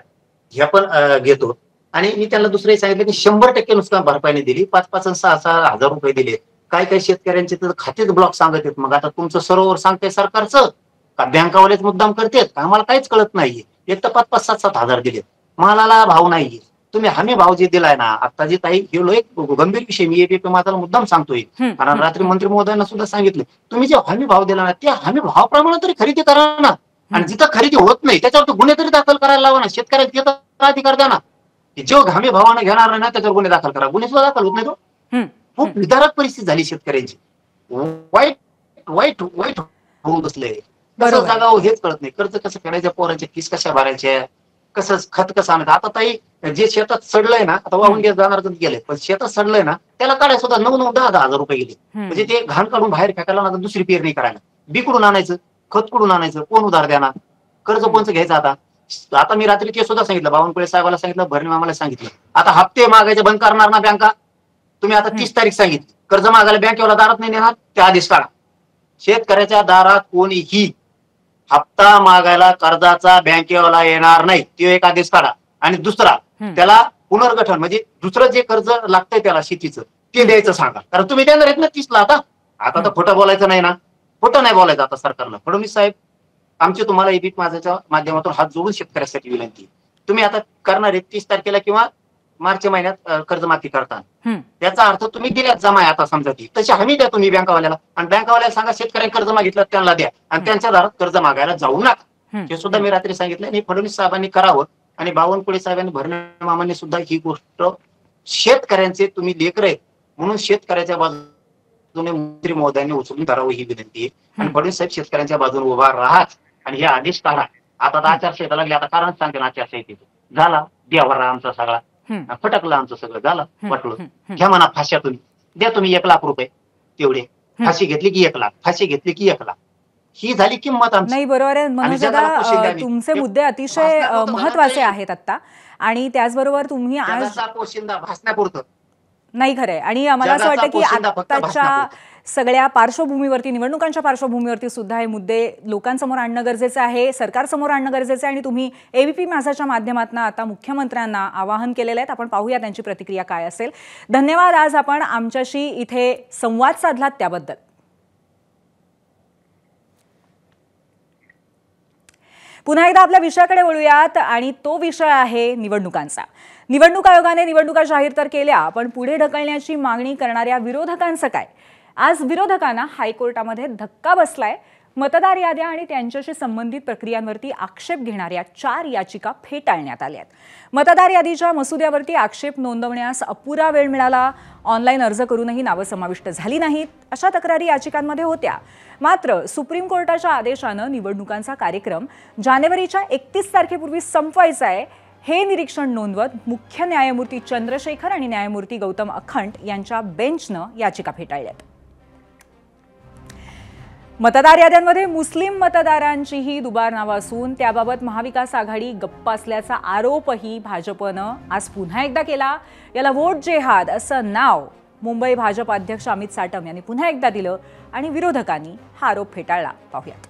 ह्या पण घेतो. आणि मी त्यांना दुसरंही सांगितलं की 100% नुकसान भरपाईने दिली, 5-5 आणि 6-6 हजार रुपये दिले. काही शेतकऱ्यांचे तर खातेच ब्लॉक सांगत आहेत. मग आता तुमचं सरोवर सांगतंय सरकारचं का बँकावालेच मुद्दाम करतात का, आम्हाला काहीच कळत नाहीये. एक तर 5-5, 7-7 हजार दिले, मालाला भाव नाहीये. तुम्ही हमी भाव जे दिलाय ना, आता जे ताई गेलो एक गंभीर विषय, मी एबीपी माझा मुद्दाम सांगतोय, कारण रात्री मंत्री महोदयांना सुद्धा सांगितलं, तुम्ही जे हमी भाव दिला ना त्या हमी भावाप्रमाणे तरी खरेदी करा ना, आणि जिथं खरेदी होत नाही त्याच्यावर गुन्हे तरी दाखल करायला लावा ना. शेतकऱ्याला अधिकार द्या ना, जो हमी भावानं घेणार नाही ना त्याच्यावर गुन्हे दाखल करा. गुन्हे सुद्धा दाखल होत नाही. तो खूप विदारक परिस्थिती झाली शेतकऱ्यांची, वाईट वाईट वाईट होऊन बसले. कसं जागावं हेच कळत नाही, कर्ज कसं फेडायचं, पोरांच्या फीस कशा भरायच्या, कसं खत कसं आणायचं. आता ताई जे शेतात सडलंय ना, आता वाहून जाणार गेले, पण शेतात सडलंय ना त्याला काढायला सुद्धा 9-10 हजार रुपये गेले. म्हणजे ते घाण काढून बाहेर फेकायला ना दुसरी पेरणी करायला. बी कुठून आणायचं, खत कुठून आणायचं, कोण उधार देणार, कर्ज कोणचं घ्यायचं. आता मी रात्री ते सुद्धा सांगितलं, बावनकुळे साहेबाला सांगितलं, भरणे मामाला सांगितलं, आता हप्ते मागायचे बंद करणार ना बँका. तुम्ही आता 30 तारीख सांगितली, कर्ज मागायला बँकेवाला दारात नाही नेणार, ते आदेश काढा. शेतकऱ्याच्या दारात कोणीही हप्ता मागायला कर्जाचा बँकेवाला येणार नाही, तो एक आदेश काढा. आणि दुसरा, त्याला पुनर्गठन म्हणजे दुसरं जे कर्ज लागतंय त्याला शेतीचं ते द्यायचं सांगा. कारण तुम्ही देणार आहेत ना 30ला. आता तर खोटं बोलायचं नाही ना, खोटं नाही बोलायचं आता सरकारला. फडणवीस साहेब, आमची तुम्हाला एबीपी माझ्याच्या माध्यमातून हात जोडून शेतकऱ्यासाठी विनंती, तुम्ही आता करणार आहे 30 तारखेला किंवा मार्च महिन्यात कर्जमाफी करता, त्याचा अर्थ तुम्ही दिल्यात जमा आहे. आता समजा ती तशी हमी द्या तुम्ही बँकावाल्याला, आणि बँकावाल्याला सांगा शेतकऱ्यांनी कर्ज मागितलं त्यांना द्या, आणि त्यांच्या दारात कर्ज मागायला जाऊ नका. हे सुद्धा मी रात्री सांगितलं, आणि फडणवीस साहेबांनी करावं. आणि बावनकुळे साहेबांनी, भरणे मामांनी सुद्धा ही गोष्ट, शेतकऱ्यांचे तुम्ही लेकर आहेत म्हणून शेतकऱ्याच्या बाजूने मंत्री महोदयांनी उचलून धरावं ही विनंती आहे. आणि फडणवीस साहेब शेतकऱ्यांच्या बाजूने उभा राहाच आणि हे आदेश काढा. आता आचारसंहिता लागली, आता कारण सांगते ना आचारसंहितेचं झाला देवर आमचा सगळा फटकलं, आमचं सगळं झालं वाटलं. घ्या म्हणा फाश्या, तुम्ही द्या तुम्ही 1 लाख रुपये तेवढे. फाशी घेतली की 1 लाख, फाशी घेतली की 1 लाख, ही झाली किंमत आमची. नाही, बरोबर आहे मनोज दादा, तुमचे मुद्दे अतिशय महत्वाचे आहेत आता. आणि त्याचबरोबर तुम्ही आज पोशिंदा भासण्यापुरतं नाही, खरंय. आणि मला असं वाटतं की आताच्या सगळ्या पार्श्वभूमीवरती, निवडणुकांच्या पार्श्वभूमीवरती सुद्धा हे मुद्दे लोकांसमोर आणणं गरजेचं आहे, सरकारसमोर आणणं गरजेचं आहे. आणि तुम्ही एबीपी माझाच्या माध्यमातून आता मुख्यमंत्र्यांना आवाहन केलेलं आहे. आपण पाहूया त्यांची प्रतिक्रिया काय असेल. धन्यवाद, आज आपण आमच्याशी इथे संवाद साधलात त्याबद्दल. पुन्हा एकदा आपल्या विषयाकडे वळूयात, आणि तो विषय आहे निवडणुकांचा. निवडणूक आयोगाने निवडणुका जाहीर तर केल्या, पण पुढे ढकलण्याची मागणी करणाऱ्या विरोधकांचं काय? आज विरोधकांना हायकोर्टामध्ये धक्का बसलाय. मतदार याद्या आणि त्यांच्याशी संबंधित प्रक्रियांवरती आक्षेप घेणाऱ्या 4 याचिका फेटाळण्यात आल्या आहेत. मतदार यादीच्या मसुद्यावरती आक्षेप नोंदवण्यास अपुरा वेळ मिळाला, ऑनलाईन अर्ज करूनही नावं समाविष्ट झाली नाहीत, अशा तक्रारी याचिकांमध्ये होत्या. मात्र सुप्रीम कोर्टाच्या आदेशानं निवडणुकांचा कार्यक्रम जानेवारीच्या 31 तारखेपूर्वी संपवायचा आहे, हे निरीक्षण नोंदवत मुख्य न्यायमूर्ती चंद्रशेखर आणि न्यायमूर्ती गौतम अखंड यांच्या बेंचनं याचिका फेटाळल्यात. मतदार याद्यांमध्ये मुस्लिम मतदारांचीही दुबार नावं असून त्याबाबत महाविकास आघाडी गप्प असल्याचा आरोपही भाजपनं आज पुन्हा एकदा केला. याला वोट जेहाद असं नाव मुंबई भाजप अध्यक्ष अमित साटम यांनी पुन्हा एकदा दिलं आणि विरोधकांनी हा आरोप फेटाळला. पाहूयात.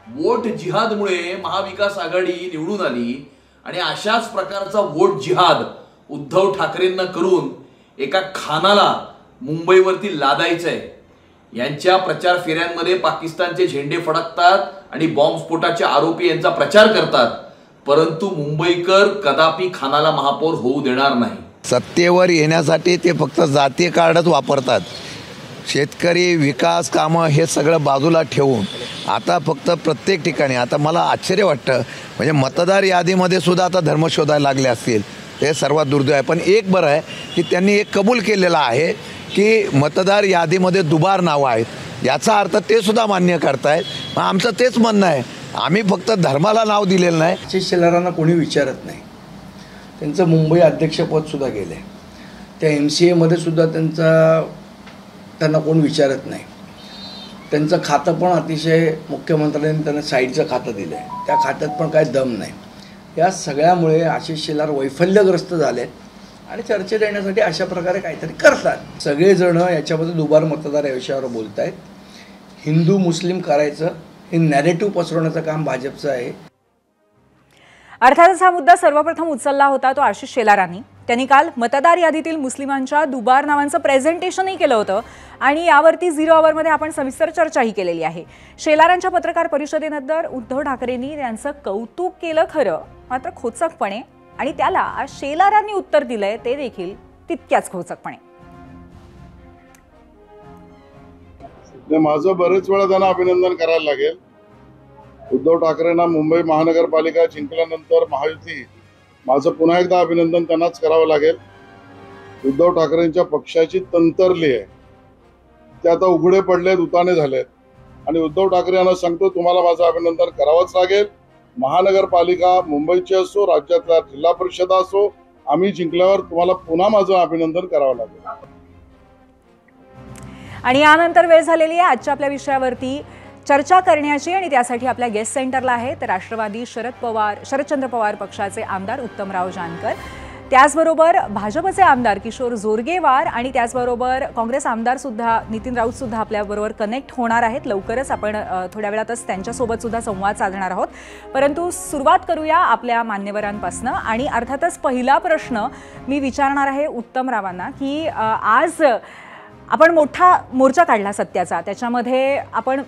वोट जिहादमुळे महाविकास आघाडी निवडून आली, आणि अशाच प्रकारचा वोट जिहाद उद्धव ठाकरेंना करून एका खानाला मुंबईवरती लादायचंय. यांच्या प्रचार फेऱ्यांमध्ये पाकिस्तानचे झेंडे फडकतात आणि बॉम्बस्फोटाचे आरोपी यांचा प्रचार करतात, परंतु मुंबईकर कदापि खानाला महापौर होऊ देणार नाही. सत्तेवर येण्यासाठी ते फक्त जातीय कार्डच वापरतात. शेतकरी, विकास कामं हे सगळं बाजूला ठेवून आता फक्त प्रत्येक ठिकाणी, आता मला आश्चर्य वाटतं, म्हणजे मतदार यादीमध्ये सुद्धा आता धर्म शोधायला लागले असतील, हे सर्वात दुर्दैव आहे. पण एक बरं आहे की त्यांनी एक कबूल केलेलं आहे की मतदार यादीमध्ये दुबार नावं आहेत, याचा अर्थ ते सुद्धा मान्य करतायत. मग आमचं तेच म्हणणं आहे, आम्ही फक्त धर्माला नाव दिलेलं नाही. आशिष शेलारांना कोणी विचारत नाही. त्यांचं मुंबई अध्यक्षपदसुद्धा गेलं आहे, त्या MCAमध्ये सुद्धा त्यांना कोण विचारत नाही. त्यांचं खातं पण अतिशय, मुख्यमंत्र्यांनी त्यांना साईडचं खातं दिलं आहे, त्या खात्यात पण काय दम नाही. या सगळ्यामुळे आशिष शेलार वैफल्यग्रस्त झालेत आणि चर्चेत येण्यासाठी अशा प्रकारे काहीतरी करतात. सगळेजण याच्यामध्ये दुबार मतदार या विषयावर बोलत आहेत. हिंदू मुस्लिम करायचं हे नॅरेटिव्ह पसरवण्याचं काम भाजपचं आहे. अर्थातच हा मुद्दा सर्वप्रथम उचलला होता तो आशिष शेलारांनी. त्यांनी काल मतदार यादीतील मुस्लिमांच्या दुबार नावांचं प्रेझेंटेशनही केलं होतं आणि यावरती 0 आवरमध्ये आपण सविस्तर चर्चाही केलेली आहे. शेलारांच्या पत्रकार परिषदेनंतर उद्धव ठाकरेंनी त्यांचं कौतुक केलं खरं, मात्र खोचकपणे, आणि त्याला आज शेलारांनी उत्तर दिलंय ते देखील तितक्याच खोचकपणे. माझं बरेच वेळा त्यांना अभिनंदन करायला लागेल. उद्धव ठाकरेंना मुंबई महानगरपालिका जिंकल्यानंतर महायुती, माझं पुन्हा एकदा अभिनंदन त्यांनाच करावं लागेल. उद्धव ठाकरेंच्या पक्षाची तंत्रली आहे, ते आता उघडे पडलेत, उताने झालेत, आणि उद्धव ठाकरे यांना सांगतो तुम्हाला माझं अभिनंदन करावंच लागेल. महानगरपालिका मुंबईची असो, राज्यातल्या जिल्हा परिषदा असो, आम्ही जिंकल्यावर तुम्हाला पुन्हा माझं अभिनंदन करावं लागेल. आणि यानंतर वेळ झालेली आहे आजच्या आपल्या विषयावरती चर्चा करण्याची आणि त्यासाठी आपल्या गेस्ट सेंटरला आहेत राष्ट्रवादी शरदचंद्र पवार पक्षाचे आमदार उत्तमराव जानकर, त्याचबरोबर भाजपचे आमदार किशोर जोरगेवार आणि त्याचबरोबर काँग्रेस आमदार सुद्धा नितीन राऊत सुद्धा आपल्याबरोबर कनेक्ट होणार आहेत. लवकरच आपण थोड्या वेळातच त्यांच्यासोबत सुद्धा संवाद साधणार आहोत. परंतु सुरुवात करूया आपल्या मान्यवरांपासून आणि अर्थातच पहिला प्रश्न मी विचारणार आहे उत्तमरावांना की आज आपण मोठा मोर्चा काढला सत्याचा, त्याच्यामध्ये आपण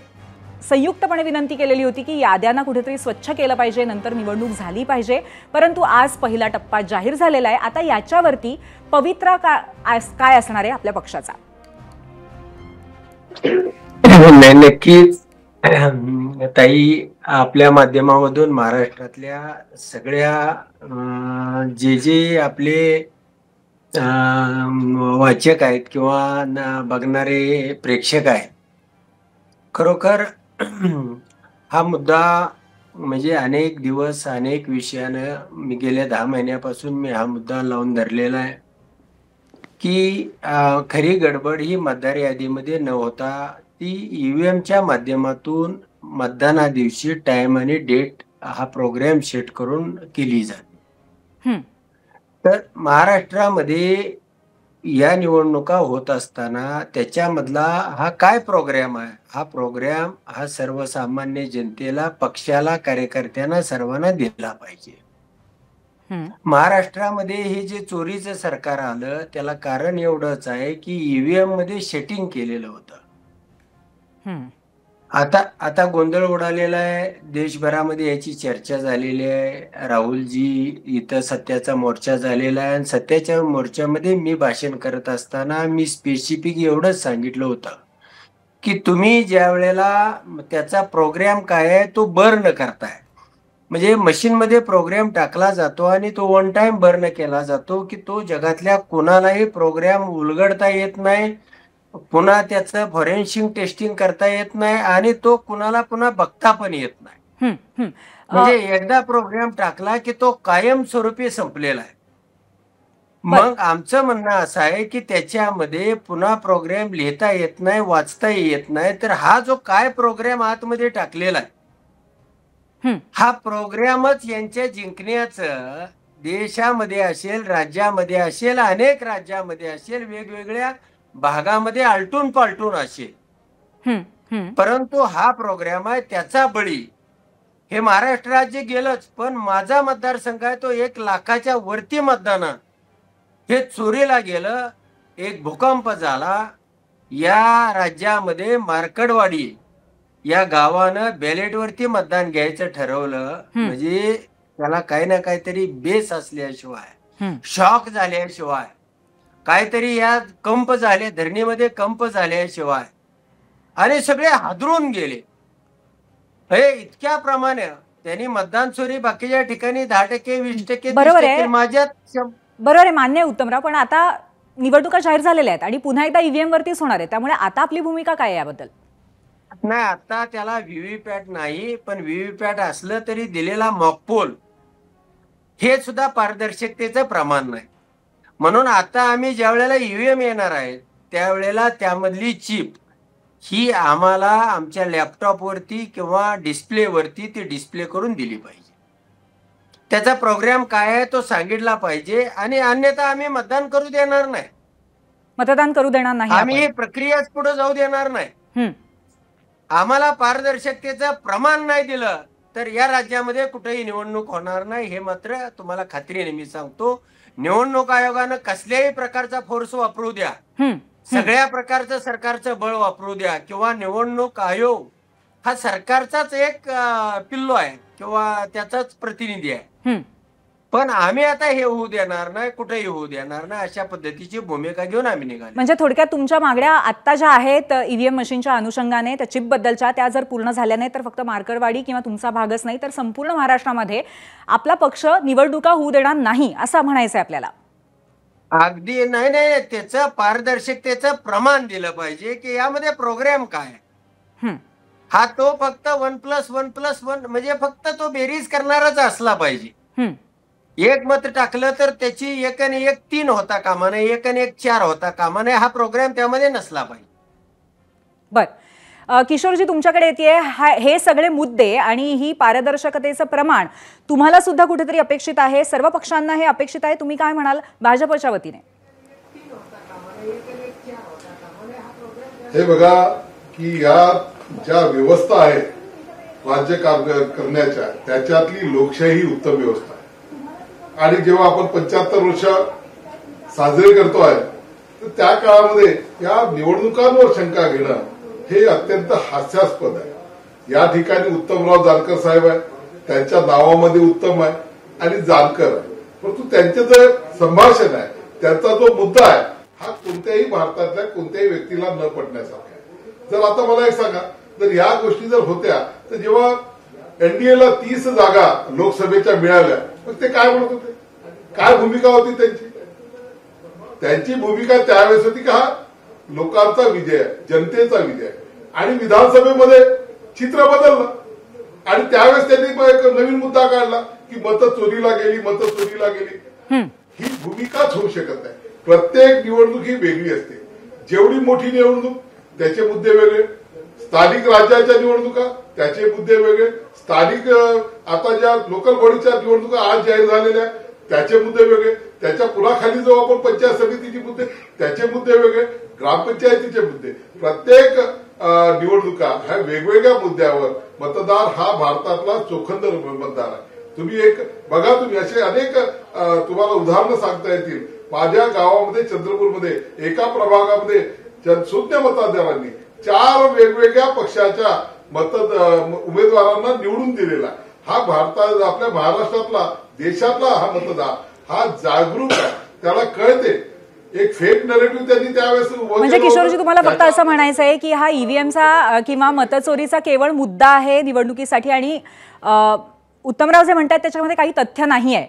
संयुक्तपणे विनंती केलेली होती की याद्यांना कुठेतरी स्वच्छ केलं पाहिजे, नंतर निवडणूक झाली पाहिजे. परंतु आज पहिला टप्पा जाहीर झालेला आहे. आता याच्यावरती पवित्रा काय असणार आहे आपल्या पक्षाचा? नाही, नक्कीच ताई, आपल्या माध्यमामधून महाराष्ट्रातल्या सगळ्या जे आपले वाचक आहेत किंवा बघणारे प्रेक्षक आहेत, खरोखर हा मुद्दा म्हणजे अनेक दिवस अनेक विषयानं मी गेल्या 10 महिन्यापासून मी हा मुद्दा लावून धरलेला आहे की खरी गडबड ही मतदार यादीमध्ये न होता ती ईव्हीएमच्या माध्यमातून मतदाना दिवशी टाइम आणि डेट हा प्रोग्राम सेट करून केली जाते. तर महाराष्ट्रामध्ये या निवडणुका होत असताना त्याच्यामधला हा काय प्रोग्राम आहे, हा प्रोग्राम हा सर्वसामान्य जनतेला, पक्षाला, कार्यकर्त्यांना सर्वांना दिला पाहिजे. महाराष्ट्रामध्ये हे जे चोरीचं सरकार आलं त्याला कारण एवढंच आहे की ईव्हीएम मध्ये सेटिंग केलेलं होतं. आता गोंधळ उडालेला आहे, देशभरामध्ये याची चर्चा झालेली आहे. राहुलजी इथं सत्याचा मोर्चा झालेला आहे आणि सत्याच्या मोर्चामध्ये मी भाषण करत असताना मी स्पेसिफिक एवढंच सांगितलं होतं की तुम्ही ज्या वेळेला त्याचा प्रोग्राम काय आहे तो बर्न करताय, म्हणजे मशीनमध्ये प्रोग्राम टाकला जातो आणि तो वन टाइम बर्न केला जातो की तो जगातल्या कोणालाही प्रोग्राम उलगडता येत नाही, पुन्हा त्याचं फॉरेन्सिक टेस्टिंग करता येत नाही आणि तो कुणाला पुन्हा बघता पण येत नाही. म्हणजे एकदा प्रोग्राम टाकला की तो कायमस्वरूपी संपलेला आहे. मग आमचं म्हणणं असं आहे की त्याच्यामध्ये पुन्हा प्रोग्राम लिहिता येत नाही, वाचता येत नाही. तर हा जो काय प्रोग्राम आतमध्ये टाकलेला आहे हा प्रोग्रामच यांच्या जिंकण्याचं देशामध्ये असेल, राज्यामध्ये असेल, अनेक राज्यामध्ये असेल, वेगवेगळ्या भागामध्ये आलटून पालटून असेल. परंतु हा प्रोग्राम आहे त्याचा बळी हे महाराष्ट्र राज्य गेलंच, पण माझा मतदारसंघ आहे तो 1 लाखाच्या वरती मतदान हे चोरीला गेलं. एक भूकंप झाला या राज्यामध्ये. मार्कडवाडी या गावानं बॅलेटवरती मतदान घ्यायचं ठरवलं, म्हणजे त्याला काही ना काहीतरी बेस असल्याशिवाय, शॉक झाल्याशिवाय, काहीतरी या कंप झाले, धरणीमध्ये कंप झाल्याशिवाय, आणि सगळे हादरून गेले. हे इतक्या प्रमाणे त्यांनी मतदान चोरी बाकीच्या ठिकाणी 10%, 20%, बरोबर आहे, माझ्यात बरोबर आहे, मान्य आहे उत्तमराव. पण आता निवडणुका जाहीर झालेल्या आहेत आणि पुन्हा एकदा ईव्हीएम वरतीच होणार आहे, त्यामुळे आता आपली भूमिका काय आहे याबद्दल? नाही, आता त्याला व्हीव्हीपॅट नाही, पण व्हीव्हीपॅट असलं तरी दिलेला मॉकपोल हे सुद्धा पारदर्शकतेचं प्रमाण नाही. म्हणून आता आम्ही ज्या वेळेला ईव्हीएम येणार आहे त्यावेळेला त्यामधली चिप ही आम्हाला आमच्या लॅपटॉपवरती किंवा डिस्प्लेवरती ती डिस्प्ले करून दिली पाहिजे. त्याचा प्रोग्राम काय आहे तो सांगितला पाहिजे आणि अन्यथा आम्ही मतदान करू देणार नाही. मतदान करू देणार नाही, आम्ही ही प्रक्रियाच पुढे जाऊ देणार नाही. आम्हाला पारदर्शकतेचं प्रमाण नाही दिलं तर या राज्यामध्ये कुठेही निवडणूक होणार नाही, हे मात्र तुम्हाला खात्रीने मी सांगतो. निवडणूक आयोगानं कसल्याही प्रकारचा फोर्स वापरू द्या, सगळ्या प्रकारचं सरकारचं बळ वापरू द्या, किंवा निवडणूक आयोग हा सरकारचाच एक पिल्लो आहे किंवा त्याचाच प्रतिनिधी आहे, पण आम्ही आता हे होऊ देणार नाही, कुठेही होऊ देणार नाही, अशा पद्धतीची भूमिका घेऊन आम्ही निघालो. म्हणजे थोडक्यात तुमच्या मागण्या आता ज्या आहेत ईव्हीएम मशीनच्या अनुषंगाने त्या चिप बद्दलच्या, त्या जर पूर्ण झाल्या नाही तर फक्त मार्कडवाडी किंवा तुमचा भागच नाही तर संपूर्ण महाराष्ट्रामध्ये आपला पक्ष निवडणुका होऊ देणार नाही असं म्हणायचं आहे आपल्याला. अगदी नाही नाही, त्याचं पारदर्शकतेचं प्रमाण दिलं पाहिजे की यामध्ये प्रोग्राम काय, हा तो फक्त 1+1+1 म्हणजे फक्त तो बेरीज करणारच असला पाहिजे. एक मत टाकलं तर त्याची 1 आणि 1 3 होता कामा नये, 1 आणि 1 4 होता कामा नये. हा प्रोग्राम त्यामध्ये नसला पाहिजे. बर, किशोरजी तुमच्याकडे येते. हे सगळे मुद्दे आणि ही पारदर्शकतेचं प्रमाण तुम्हाला सुद्धा कुठेतरी अपेक्षित आहे, सर्व पक्षांना हे अपेक्षित आहे. तुम्ही काय म्हणाल भाजपच्या वतीने? हे बघा की या ज्या व्यवस्था आहेत राज्य करण्याच्या, त्याच्यातली लोकशाही ही उत्तम व्यवस्था आहे. आणि जेव्हा आपण 75 वर्ष साजरे करतो आहे तर त्या काळामध्ये या निवडणुकांवर शंका घेणं हे अत्यंत हास्यास्पद आहे. या ठिकाणी उत्तमराव जानकर साहेब आहे, त्यांच्या नावामध्ये उत्तम आहे आणि जानकर आहे, परंतु त्यांचे जे संभाषण आहे, त्यांचा जो मुद्दा आहे, हा कोणत्याही भारतातल्या कोणत्याही व्यक्तीला न पटण्यासारखा आहे. जर आता मला एक सांगा, जर या गोष्टी जर होत्या तर जेव्हा एनडीएला 30 जागा लोकसभेच्या मिळाल्या, मग ते काय म्हणत होते, काय भूमिका होती त्यांची? त्यांची भूमिका त्यावेळेस होती की हा लोकांचा विजय आहे, जनतेचा विजय आहे. आणि विधानसभेमध्ये चित्र बदललं आणि त्यावेळेस त्यांनी एक नवीन मुद्दा काढला की मतं चोरीला गेली. ही भूमिकाच होऊ शकत नाही. प्रत्येक निवडणूक ही वेगळी असते. जेवढी मोठी निवडणूक त्याचे मुद्दे वेगळे, स्थानिक राज्याच्या निवडणुका त्याचे मुद्दे वेगळे, स्थानिक आता ज्या लोकल बॉडीच्या निवडणुका आज जाहीर झालेल्या त्याचे मुद्दे वेगळे, त्याच्या पुढाखाली जो आपण पंचायत समितीचे मुद्दे त्याचे मुद्दे वेगळे, ग्रामपंचायतीचे मुद्दे. प्रत्येक निवडणुका ह्या वेगवेगळ्या मुद्द्यावर मतदार हा भारतातला चोखंद मतदार आहे. तुम्ही एक बघा, तुम्ही असे अनेक तुम्हाला उदाहरणं सांगता येतील. माझ्या गावामध्ये चंद्रपूरमध्ये एका प्रभागामध्ये शून्य मतदारांनी 4 वेगवेगळ्या पक्षाच्या उमेदवारांना निवडून दिलेला. हा आपल्या महाराष्ट्रातला, देशातला हा मतदार हा जागरूक आहे, त्याला कळते. एक फेक नरेटिव्ह त्यांनी त्यावेळेस म्हणजे किशोरजी तुम्हाला फक्त असं म्हणायचं आहे की हा ईव्हीएमचा किंवा मतचोरीचा केवळ मुद्दा आहे निवडणुकीसाठी आणि उत्तमराव जे म्हणतात त्याच्यामध्ये काही तथ्य नाही आहे?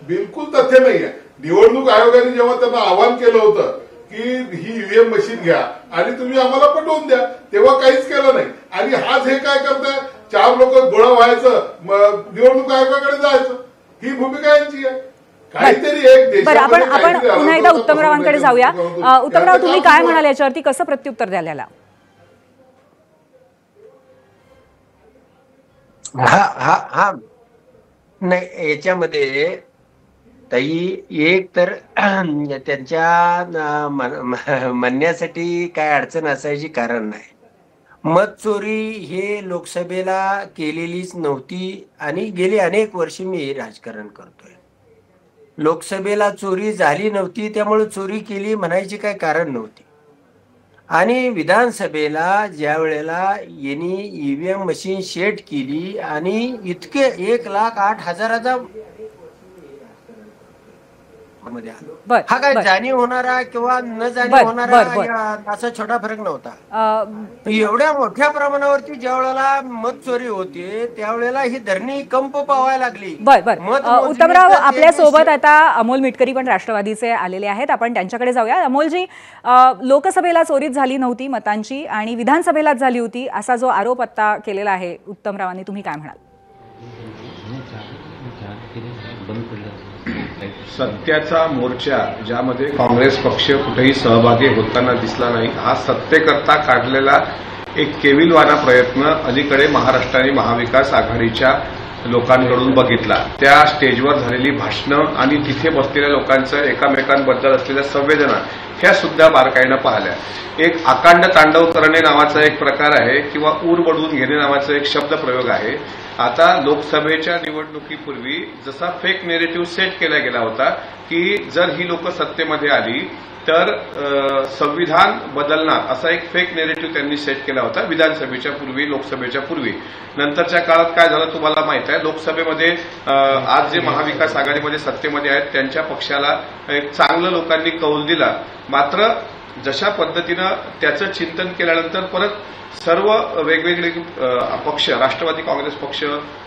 बिलकुल तथ्य नाही आहे. निवडणूक आयोगाने जेव्हा त्यांना आवाहन केलं होतं की ही ईव्हीएम मशीन घ्या आणि तुम्ही आम्हाला पटवून द्या, तेव्हा काहीच केलं नाही. आणि आज हे काय करताय, 4 लोक गोळा व्हायचं, निवडणूक आयोगाकडे जायचं, ही भूमिका यांची आहे. काहीतरी एक आपण पुन्हा एकदा उत्तमरावांकडे जाऊया. उत्तमराव, तुम्ही काय म्हणाल याच्यावरती, कसं प्रत्युत्तर द्याल याला? हा नाही, याच्यामध्ये ताई एक तर त्यांच्या म्हणण्यासाठी काय अडचण असायची कारण नाही. मत चोरी हे लोकसभेला केलेलीच नव्हती आणि गेली अनेक वर्ष मी राजकारण करतोय. लोकसभेला चोरी झाली नव्हती, त्यामुळे चोरी केली म्हणायची काय कारण नव्हती. आणि विधानसभेला ज्या वेळेला यांनी ईव्हीएम मशीन सेट केली आणि इतके 1,08,000 मध्ये आलो, हा काय जाणीव होणारा किंवा न जाणीव होणारा असा छोटा फरक नव्हता. एवढ्या मोठ्या प्रमाणावरती ज्या वेळेला मत चोरी होते त्यावेळेला ही धरणी कंप पावायला लागली. उत्तमराव, आपल्या सोबत आता अमोल मिटकरी पण राष्ट्रवादीचे आलेले आहेत, आपण त्यांच्याकडे जाऊया. अमोलजी, लोकसभेला चोरीच झाली नव्हती मतांची आणि विधानसभेलाच झाली होती असा जो आरोप आता केलेला आहे उत्तमरावांनी, तुम्ही काय म्हणाल? सत्याचा मोर्चा ज्यामध्ये काँग्रेस पक्ष कुठेही सहभागी होताना दिसला नाही, हा सत्तेकरता काढलेला एक केविलवाना प्रयत्न अलीकडे महाराष्ट्र आणि महाविकास आघाडीच्या लोकांकडून बघितला. त्या स्टेजवर झालेली भाषणं आणि तिथे बसलेल्या लोकांचं एकमेकांबद्दल असलेल्या संवेदना ह्या सुद्धा बारकाईनं पाहिल्या. एक आकांड तांडव करणे नावाचा एक प्रकार आहे किंवा ऊर बडवून घेणे नावाचा एक शब्दप्रयोग आहे. आता लोकसभेच्या निवडणुकीपूर्वी जसा फेक नेरेटिव्ह सेट केला गेला होता की जर ही लोक सत्तेमध्ये आली तर संविधान बदलणार असा एक फेक नेरेटिव्ह त्यांनी सेट केला होता विधानसभेच्या पूर्वी, लोकसभेच्या पूर्वी. नंतरच्या काळात काय झालं तुम्हाला माहित आहे, लोकसभेमध्ये आज जे महाविकास आघाडीमध्ये सत्तेमध्ये आहेत त्यांच्या पक्षाला एक चांगलं लोकांनी कौल दिला. मात्र जशा पद्धतीनं त्याचं चिंतन केल्यानंतर परत सर्व वेगवेगळे पक्ष, राष्ट्रवादी काँग्रेस पक्ष,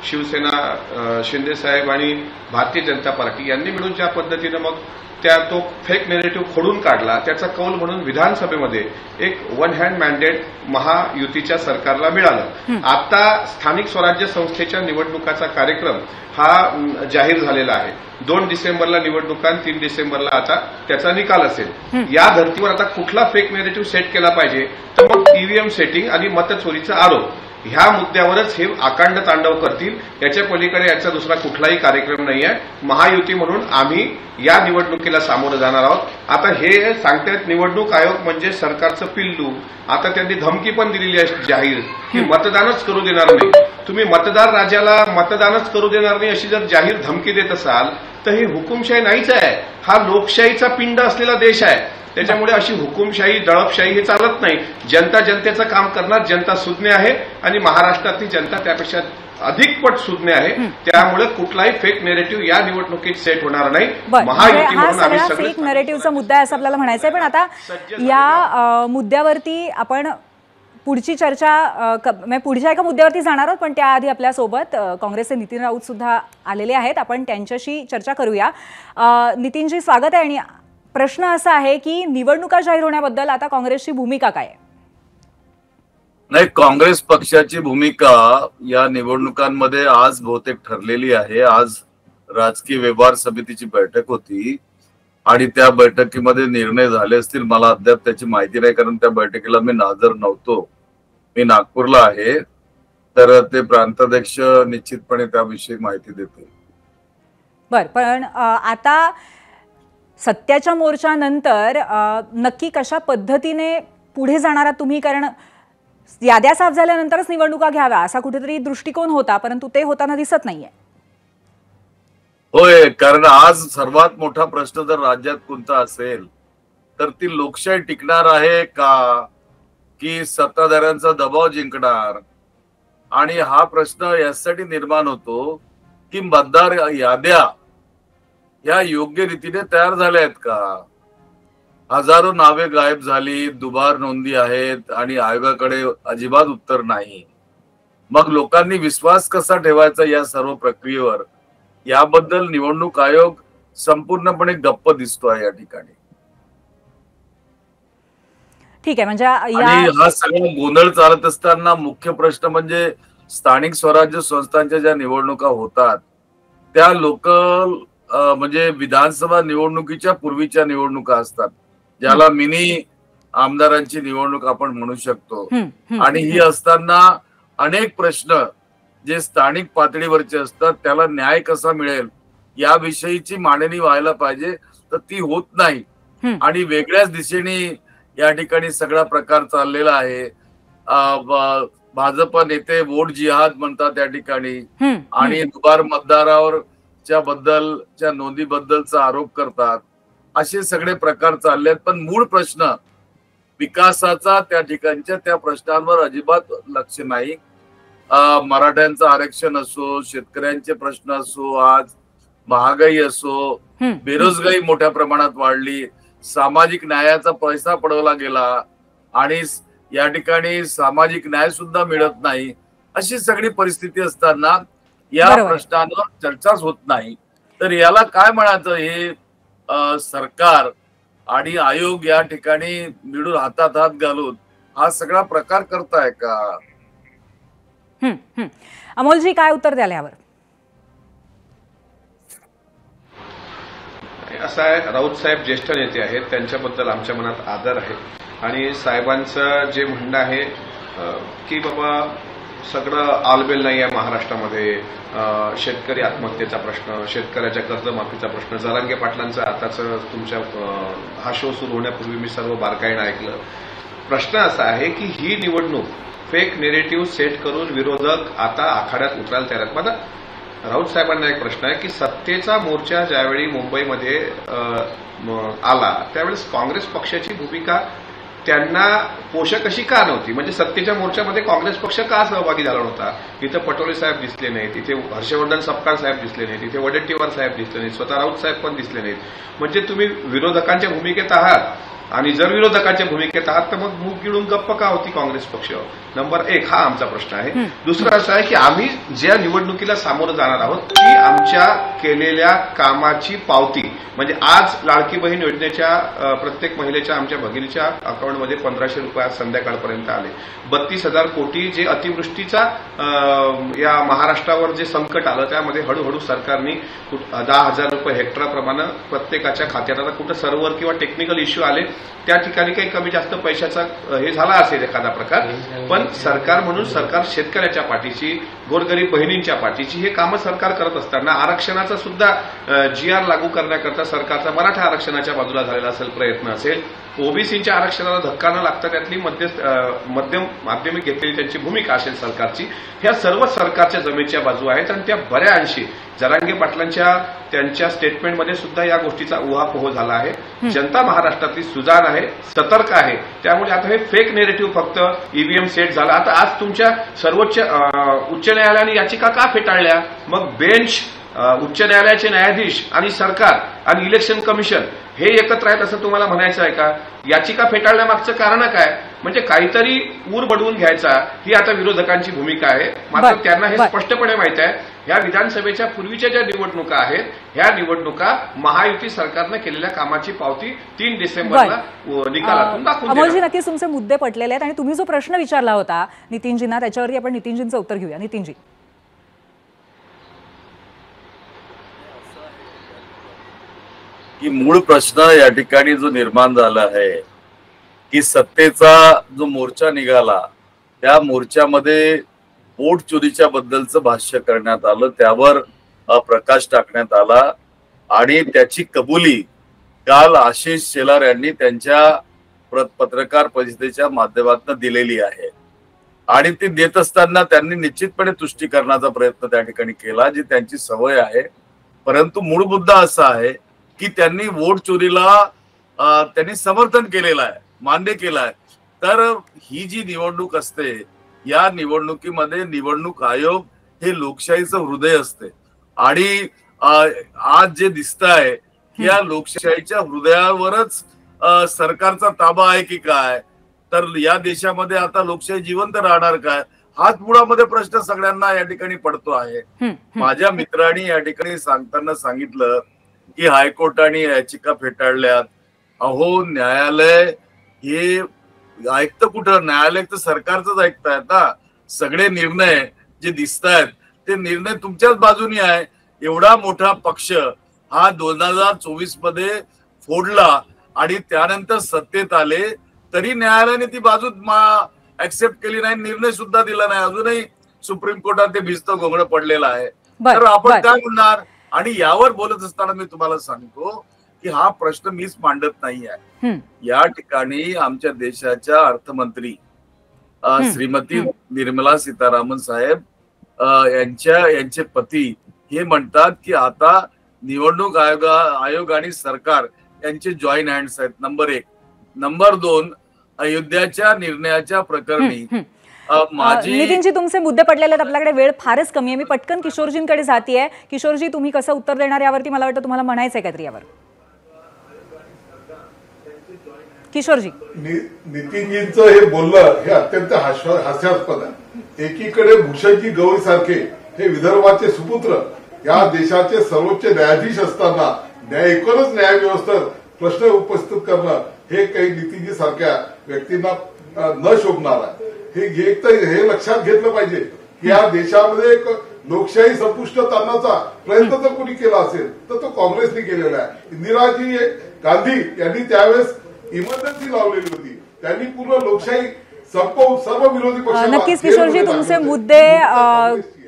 शिवसेना, शिंदे साहेब आणि भारतीय जनता पार्टी यांनी मिळून ज्या पद्धतीनं मग तो फेक नेरेटिव्ह खोडून काढला, त्याचा कौल म्हणून विधानसभेमध्ये एक वन हँड मॅन्डेट महायुतीच्या सरकारला मिळालं. आता स्थानिक स्वराज्य संस्थेच्या निवडणुकाचा कार्यक्रम हा जाहीर झालेला आहे. 2 डिसेंबरला निवडणुका, 3 डिसेंबरला आता त्याचा निकाल असेल. या धर्तीवर आता कुठला फेक नेरेटिव्ह सेट केला पाहिजे, तर मग ईव्हीएम सेटिंग आणि मतचोरीचा आरोप ह्या मुद्द्यावरच हे आकांड तांडव करतील. याच्या पलीकडे याचा दुसरा कुठलाही कार्यक्रम नाही आहे. महायुती म्हणून आम्ही या निवडणुकीला सामोरं जाणार आहोत. आता हे सांगतायत निवडणूक आयोग म्हणजे सरकारचं पिल्लू. आता त्यांनी धमकी पण दिलेली आहे जाहीर की मतदानच करू देणार नाही. तुम्ही मतदार राजाला मतदानच करू देणार नाही अशी जर जाहीर धमकी देत असाल तर ही हुकुमशाही नाहीच आहे. हा लोकशाहीचा पिंड असलेला देश आहे. त्याच्यामुळे अशी हुकुमशाही, दळपशाही हे चालत नाही. जनता जनतेचं काम करणार, जनता सुज्ञ आहे आणि महाराष्ट्रातली जनता त्यापेक्षा अधिक पट सुज्ञ आहे. त्यामुळे कुठलाही फेक नेरेटिव्ह या निवडणुकीत सेट होणार नाही. महायुती म्हणून आम्ही फेक नेरेटिव्हचा मुद्दा आहे असं आपल्याला म्हणायचं आहे. पण आता या मुद्द्यावरती आपण पुढची चर्चा पुढच्या एका मुद्द्यावरती जाणार आहोत, पण त्याआधी आपल्यासोबत काँग्रेसचे नितीन राऊत सुद्धा आलेले आहेत. आपण त्यांच्याशी चर्चा करूया. नितीनजी स्वागत आहे. आणि प्रश्न असा आहे की निवडणुका जाहीर होण्याबद्दल आता काँग्रेसची भूमिका काय आहे? नाही, काँग्रेस पक्षाची भूमिका या निवडणुकांमध्ये आज बहुतेक ठरलेली आहे. आज राजकीय व्यवहार समितीची बैठक होती आणि त्या बैठकीमध्ये निर्णय झाले असतील. मला अद्याप त्याची माहिती नाही, कारण त्या बैठकीला मी हजर नव्हतो. मी नागपूरला आहे, तर ते प्रांताध्यक्ष निश्चितपणे त्याविषयी माहिती देतील. बर, पण आता सत्याच्या मोर्चानंतर नक्की कशा पद्धतीने पुढे जाणार आहात तुम्ही? कारण याद्या साफ झाल्यानंतरच निवडणुका घ्याव्या असा कुठेतरी दृष्टिकोन होता, परंतु ते होताना दिसत नाहीये. होय, कारण आज सर्वात मोठा प्रश्न जर राज्यात कोणता असेल तर ती लोकशाही टिकणार आहे का, की सत्ताधाऱ्यांचा दबाव जिंकणार? आणि हा प्रश्न यासाठी निर्माण होतो की मतदार याद्या या योग्य रीतीने तयार झाल्या आहेत का? हजारो नावे गायब झाली, दुबार नोंदी आहेत आणि आयोगाकडे अजिबात उत्तर नाही. मग लोकांनी विश्वास कसा ठेवायचा या सर्व प्रक्रियेवर, याबद्दल निवडणूक आयोग संपूर्णपणे गप्प दिसतोय या ठिकाणी. ठीक आहे, म्हणजे हा सगळा गोंधळ चालत असताना मुख्य प्रश्न म्हणजे स्थानिक स्वराज्य संस्थांच्या ज्या निवडणुका होतात त्या लोकल म्हणजे विधानसभा निवडणुकीच्या पूर्वीच्या निवडणुका असतात, ज्याला मिनी आमदारांची निवडणूक आपण म्हणू शकतो. आणि ही असताना अनेक प्रश्न जे स्थानिक पातळीवरचे असतात त्याला न्याय कसा मिळेल याविषयीची मांडणी व्हायला पाहिजे, तर ती होत नाही. आणि वेगळ्याच दिशेने या ठिकाणी सगळा प्रकार चाललेला आहे. भाजप नेते वोट जिहाद म्हणतात त्या ठिकाणी आणि दुबार मतदारावरच्या बद्दलच्या नोंदीबद्दलचा आरोप करतात. असे सगळे प्रकार चालले आहेत. पण मूळ प्रश्न विकासाचा त्या ठिकाणच्या त्या प्रश्नांवर अजिबात लक्ष नाही. मराठ्यांचं आरक्षण असो, शेतकऱ्यांचे प्रश्न असो, आज महागाई असो, बेरोजगारी मोठ्या प्रमाणात वाढली, सामाजिक न्यायाचा पैसा पडवला गेला आणि या ठिकाणी सामाजिक न्याय सुद्धा मिळत नाही. अशी सगळी परिस्थिती असताना या प्रश्नांवर चर्चाच होत नाही. तर याला काय म्हणायचं, हे सरकार आणि आयोग या ठिकाणी मिळून हातात हात घालून हा सगळा प्रकार करताय का? अमोलजी काय उत्तर द्याल यावर? असं आहे, राऊत साहेब ज्येष्ठ नेते आहेत, त्यांच्याबद्दल आमच्या मनात आदर आहे. आणि साहेबांचं जे म्हणणं आहे की बाबा सगळं आलबेल नाही आहे महाराष्ट्रामध्ये, शेतकरी आत्महत्येचा प्रश्न, शेतकऱ्याच्या कर्जमाफीचा प्रश्न, जरांगे पाटलांचा आताच तुमच्या हा शो सुरू होण्यापूर्वी मी सर्व बारकाईनं ऐकलं. प्रश्न असा आहे की ही निवडणूक फेक नेरेटिव्ह सेट करून विरोधक आता आखाड्यात उतरायला तयार आहेत. माझा राऊत साहेबांना एक प्रश्न आहे की सत्तेचा मोर्चा ज्यावेळी मुंबईमध्ये आला त्यावेळेस काँग्रेस पक्षाची भूमिका त्यांना पोषक अशी का नव्हती? म्हणजे सत्तेच्या मोर्चामध्ये काँग्रेस पक्ष का सहभागी झाला नव्हता? इथं पटोले साहेब दिसले नाहीत, इथे हर्षवर्धन सपकाळ साहेब दिसले नाहीत, इथे वडेट्टीवार साहेब दिसले नाहीत, स्वतः राऊत साहेब पण दिसले नाहीत. म्हणजे तुम्ही विरोधकांच्या भूमिकेत आहात आणि जर विरोधकांच्या भूमिकेत आहात तर मग मूग गिळून गप्प का होती काँग्रेस पक्ष? नंबर 1 हा आमचा प्रश्न आहे. दुसरा असा आहे की आम्ही ज्या निवडणुकीला सामोरं जाणार आहोत ती आमच्या केलेल्या कामाची पावती, म्हणजे आज लाडकी बहीण योजनेच्या प्रत्येक महिलेच्या आमच्या भगिनीच्या अकाउंटमध्ये 1500 रुपये आज संध्याकाळपर्यंत आले. 32,000 कोटी जे अतिवृष्टीचा या महाराष्ट्रावर जे संकट आलं त्यामध्ये हळूहळू सरकारने 10,000 रुपये हेक्टरप्रमाणे प्रत्येकाच्या खात्यात, आता कुठं सर्व्हर किंवा टेक्निकल इश्यू आले त्या ठिकाणी काही कमी जास्त पैशाचा हे झाला असेल एखादा प्रकार, पण सरकार म्हणून सरकार शेतकऱ्याच्या पाठीची, गोरगरीब बहिणींच्या पाठीची हे कामं सरकार करत असताना आरक्षणाचा सुद्धा GR लागू करण्याकरता सरकारचा मराठा आरक्षणाच्या बाजूला झालेला असेल प्रयत्न असेल, ओबीसीच्या आरक्षणाला धक्का न लागता त्यातली मध्यम माध्यमिक घेतलेली त्यांची भूमिका असेल सरकारची, ह्या सर्व सरकारच्या जमेच्या बाजू आहेत आणि त्या बऱ्या अंशी जरांगे पाटलांच्या त्यांच्या स्टेटमेंटमध्ये सुद्धा या गोष्टीचा उहापोह झाला आहे. जनता महाराष्ट्रातली सुजाण आहे, सतर्क आहे, त्यामुळे आता हे फेक नेरेटिव्ह फक्त ईव्हीएम सेट झाला. आता आज तुमच्या सर्वोच्च उच्च न्यायालयाने याचिका का फेटाळल्या? मग बेंच, उच्च न्यायालयाचे न्यायाधीश आणि सरकार आणि इलेक्शन कमिशन हे एकत्र आहेत असं तुम्हाला म्हणायचं आहे का? याचिका फेटाळण्यामागचं कारण काय? म्हणजे काहीतरी ऊर बडवून घ्यायचा ही आता विरोधकांची भूमिका आहे. मात्र त्यांना हे स्पष्टपणे माहित आहे ह्या विधानसभेच्या पूर्वीच्या ज्या निवडणुका आहेत ह्या निवडणुका महायुती सरकारनं केलेल्या कामाची पावती 3 डिसेंबरला निकालातून दाखवून. अमोलजी, नक्कीच तुमचे मुद्दे पटलेले आहेत आणि तुम्ही जो प्रश्न विचारला होता नितीनजींना त्याच्यावरती आपण नितीनजींचं उत्तर घेऊया. नितीनजी, की मूळ प्रश्न या ठिकाणी जो निर्माण झाला आहे की सत्तेचा जो मोर्चा निघाला त्या मोर्चामध्ये वोट चोरीच्या बद्दलचं भाष्य करण्यात आलं, त्यावर प्रकाश टाकण्यात आला आणि त्याची कबुली काल आशिष शेलार यांनी त्यांच्या पत्रकार परिषदेच्या माध्यमातून दिलेली आहे. आणि ती देत असताना त्यांनी निश्चितपणे तुष्टीकरणाचा प्रयत्न त्या ठिकाणी केला जी त्यांची सवय आहे. परंतु मूळ मुद्दा असा आहे की त्यांनी वोट चोरीला त्यांनी समर्थन केलेलं आहे, मान्य केलं आहे. तर ही जी निवडणूक असते या निवडणुकीमध्ये निवडणूक आयोग हे लोकशाहीचं हृदय असते आणि आज जे दिसत आहे की या लोकशाहीच्या हृदयावरच सरकारचा ताबा आहे की काय, तर या देशामध्ये आता लोकशाही जिवंत राहणार काय हाच मुळामध्ये प्रश्न सगळ्यांना या ठिकाणी पडतो आहे. माझ्या मित्रांनी या ठिकाणी सांगताना सांगितलं की हायकोर्टाने याचिका फेटाळल्यात. अहो, न्यायालय हे ऐकतं कुठं? न्यायालय तर सरकारचंच ऐकतायत ना. सगळे निर्णय जे दिसत आहेत ते निर्णय तुमच्याच बाजूनी आहे. एवढा मोठा पक्ष हा 2024 मध्ये फोडला आणि त्यानंतर सत्तेत आले तरी न्यायालयाने ती बाजू ऍक्सेप्ट केली नाही, निर्णय सुद्धा दिला नाही. अजूनही सुप्रीम कोर्टात ते भिजतं घोंगडं पडलेलं आहे. तर आपण काय म्हणणार? आणि यावर बोलत असताना मी तुम्हाला सांगतो की हा प्रश्न मीच मांडत नाही आहे. या ठिकाणी आमच्या देशाच्या अर्थमंत्री श्रीमती निर्मला सीतारामन साहेब यांचे पती हे म्हणतात की आता निवडणूक आयोग आणि सरकार यांचे जॉईन हँड्स आहेत. नंबर 1. नंबर 2, अयोध्याच्या निर्णयाच्या प्रकरणी नितीनजी तुमचे मुद्दे पडलेले आहेत, आपल्याकडे वेळ फारच कमी आहे. मी पटकन किशोरजींकडे जातीये. किशोरजी, तुम्ही कसं उत्तर देणार यावरती मला वाटतं तुम्हाला म्हणायचंय काहीतरी यावर. किशोरजी, नितीनजींचं हे बोलणं हे अत्यंत हास्यास्पद आहे. एकीकडे भूषणजी गवई सारखे हे विदर्भाचे सुपुत्र या देशाचे सर्वोच्च न्यायाधीश असताना एकूणच न्याय व्यवस्थेत प्रश्न उपस्थित करणं हे काही नितीनजी सारख्या व्यक्तींना न शोभणार आहे. हे लक्षात घेतलं पाहिजे की या देशामध्ये एक लोकशाही संपुष्टात आणण्याचा प्रयत्न जर कोणी केला असेल तर तो काँग्रेसने केलेला आहे. इंदिराजी गांधी यांनी त्यावेळेस इमर्जन्सी लावलेली होती. त्यांनी पूर्ण लोकशाही संपवून सर्व विरोधी पक्ष. नक्कीच किशोरजी, तुमचे मुद्दे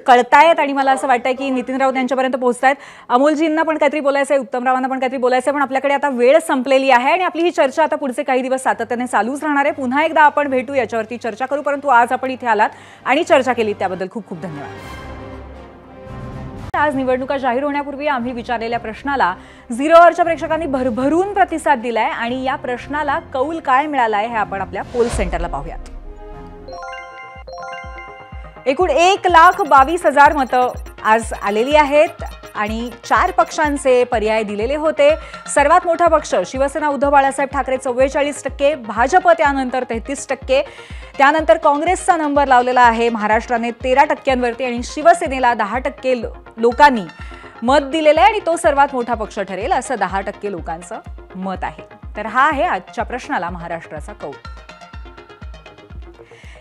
कळतायत आणि मला असं वाटतंय की नितीन राऊत यांच्यापर्यंत पोहोचतायत. अमोलजींना पण काहीतरी बोलायचं आहे, उत्तमरावांना पण काहीतरी बोलायचं आहे, पण आपल्याकडे आता वेळ संपलेली आहे आणि आपली ही चर्चा आता पुढचे काही दिवस सातत्याने चालूच राहणार आहे. पुन्हा एकदा आपण भेटू, याच्यावरती चर्चा करू. परंतु आज आपण इथे आलात आणि चर्चा केली त्याबद्दल खूप खूप धन्यवाद. आज निवडणुका जाहीर होण्यापूर्वी आम्ही विचारलेल्या प्रश्नाला झिरो अवरच्या प्रेक्षकांनी भरभरून प्रतिसाद दिलाय आणि या प्रश्नाला कौल काय मिळालाय हे आपण आपल्या पोल सेंटरला पाहूयात. एकूण 1,22,000 मतं आज आलेली आहेत. आणि 4 पक्षांचे पर्याय दिलेले होते. सर्वात मोठा पक्ष शिवसेना उद्धव बाळासाहेब ठाकरे 44%, भाजप त्यानंतर 33%, त्यानंतर काँग्रेसचा नंबर लावलेला आहे महाराष्ट्राने 13% आणि शिवसेनेला 10% लोकांनी मत दिलेलं आहे आणि तो सर्वात मोठा पक्ष ठरेल असं 10% लोकांचं मत आहे. तर हा आहे आजच्या प्रश्नाला महाराष्ट्राचा कौल.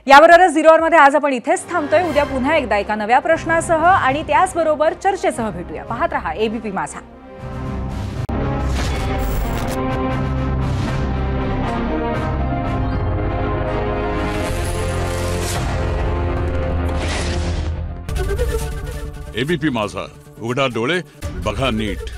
याबरोबरच 0 मध्ये आज आपण इथेच थांबतोय. उद्या पुन्हा एकदा एका नव्या प्रश्नासह आणि त्याचबरोबर चर्चेसह भेटूया. पाहत रहा एबीपी माझा. एबीपी माझा, उघडा डोळे बघा नीट.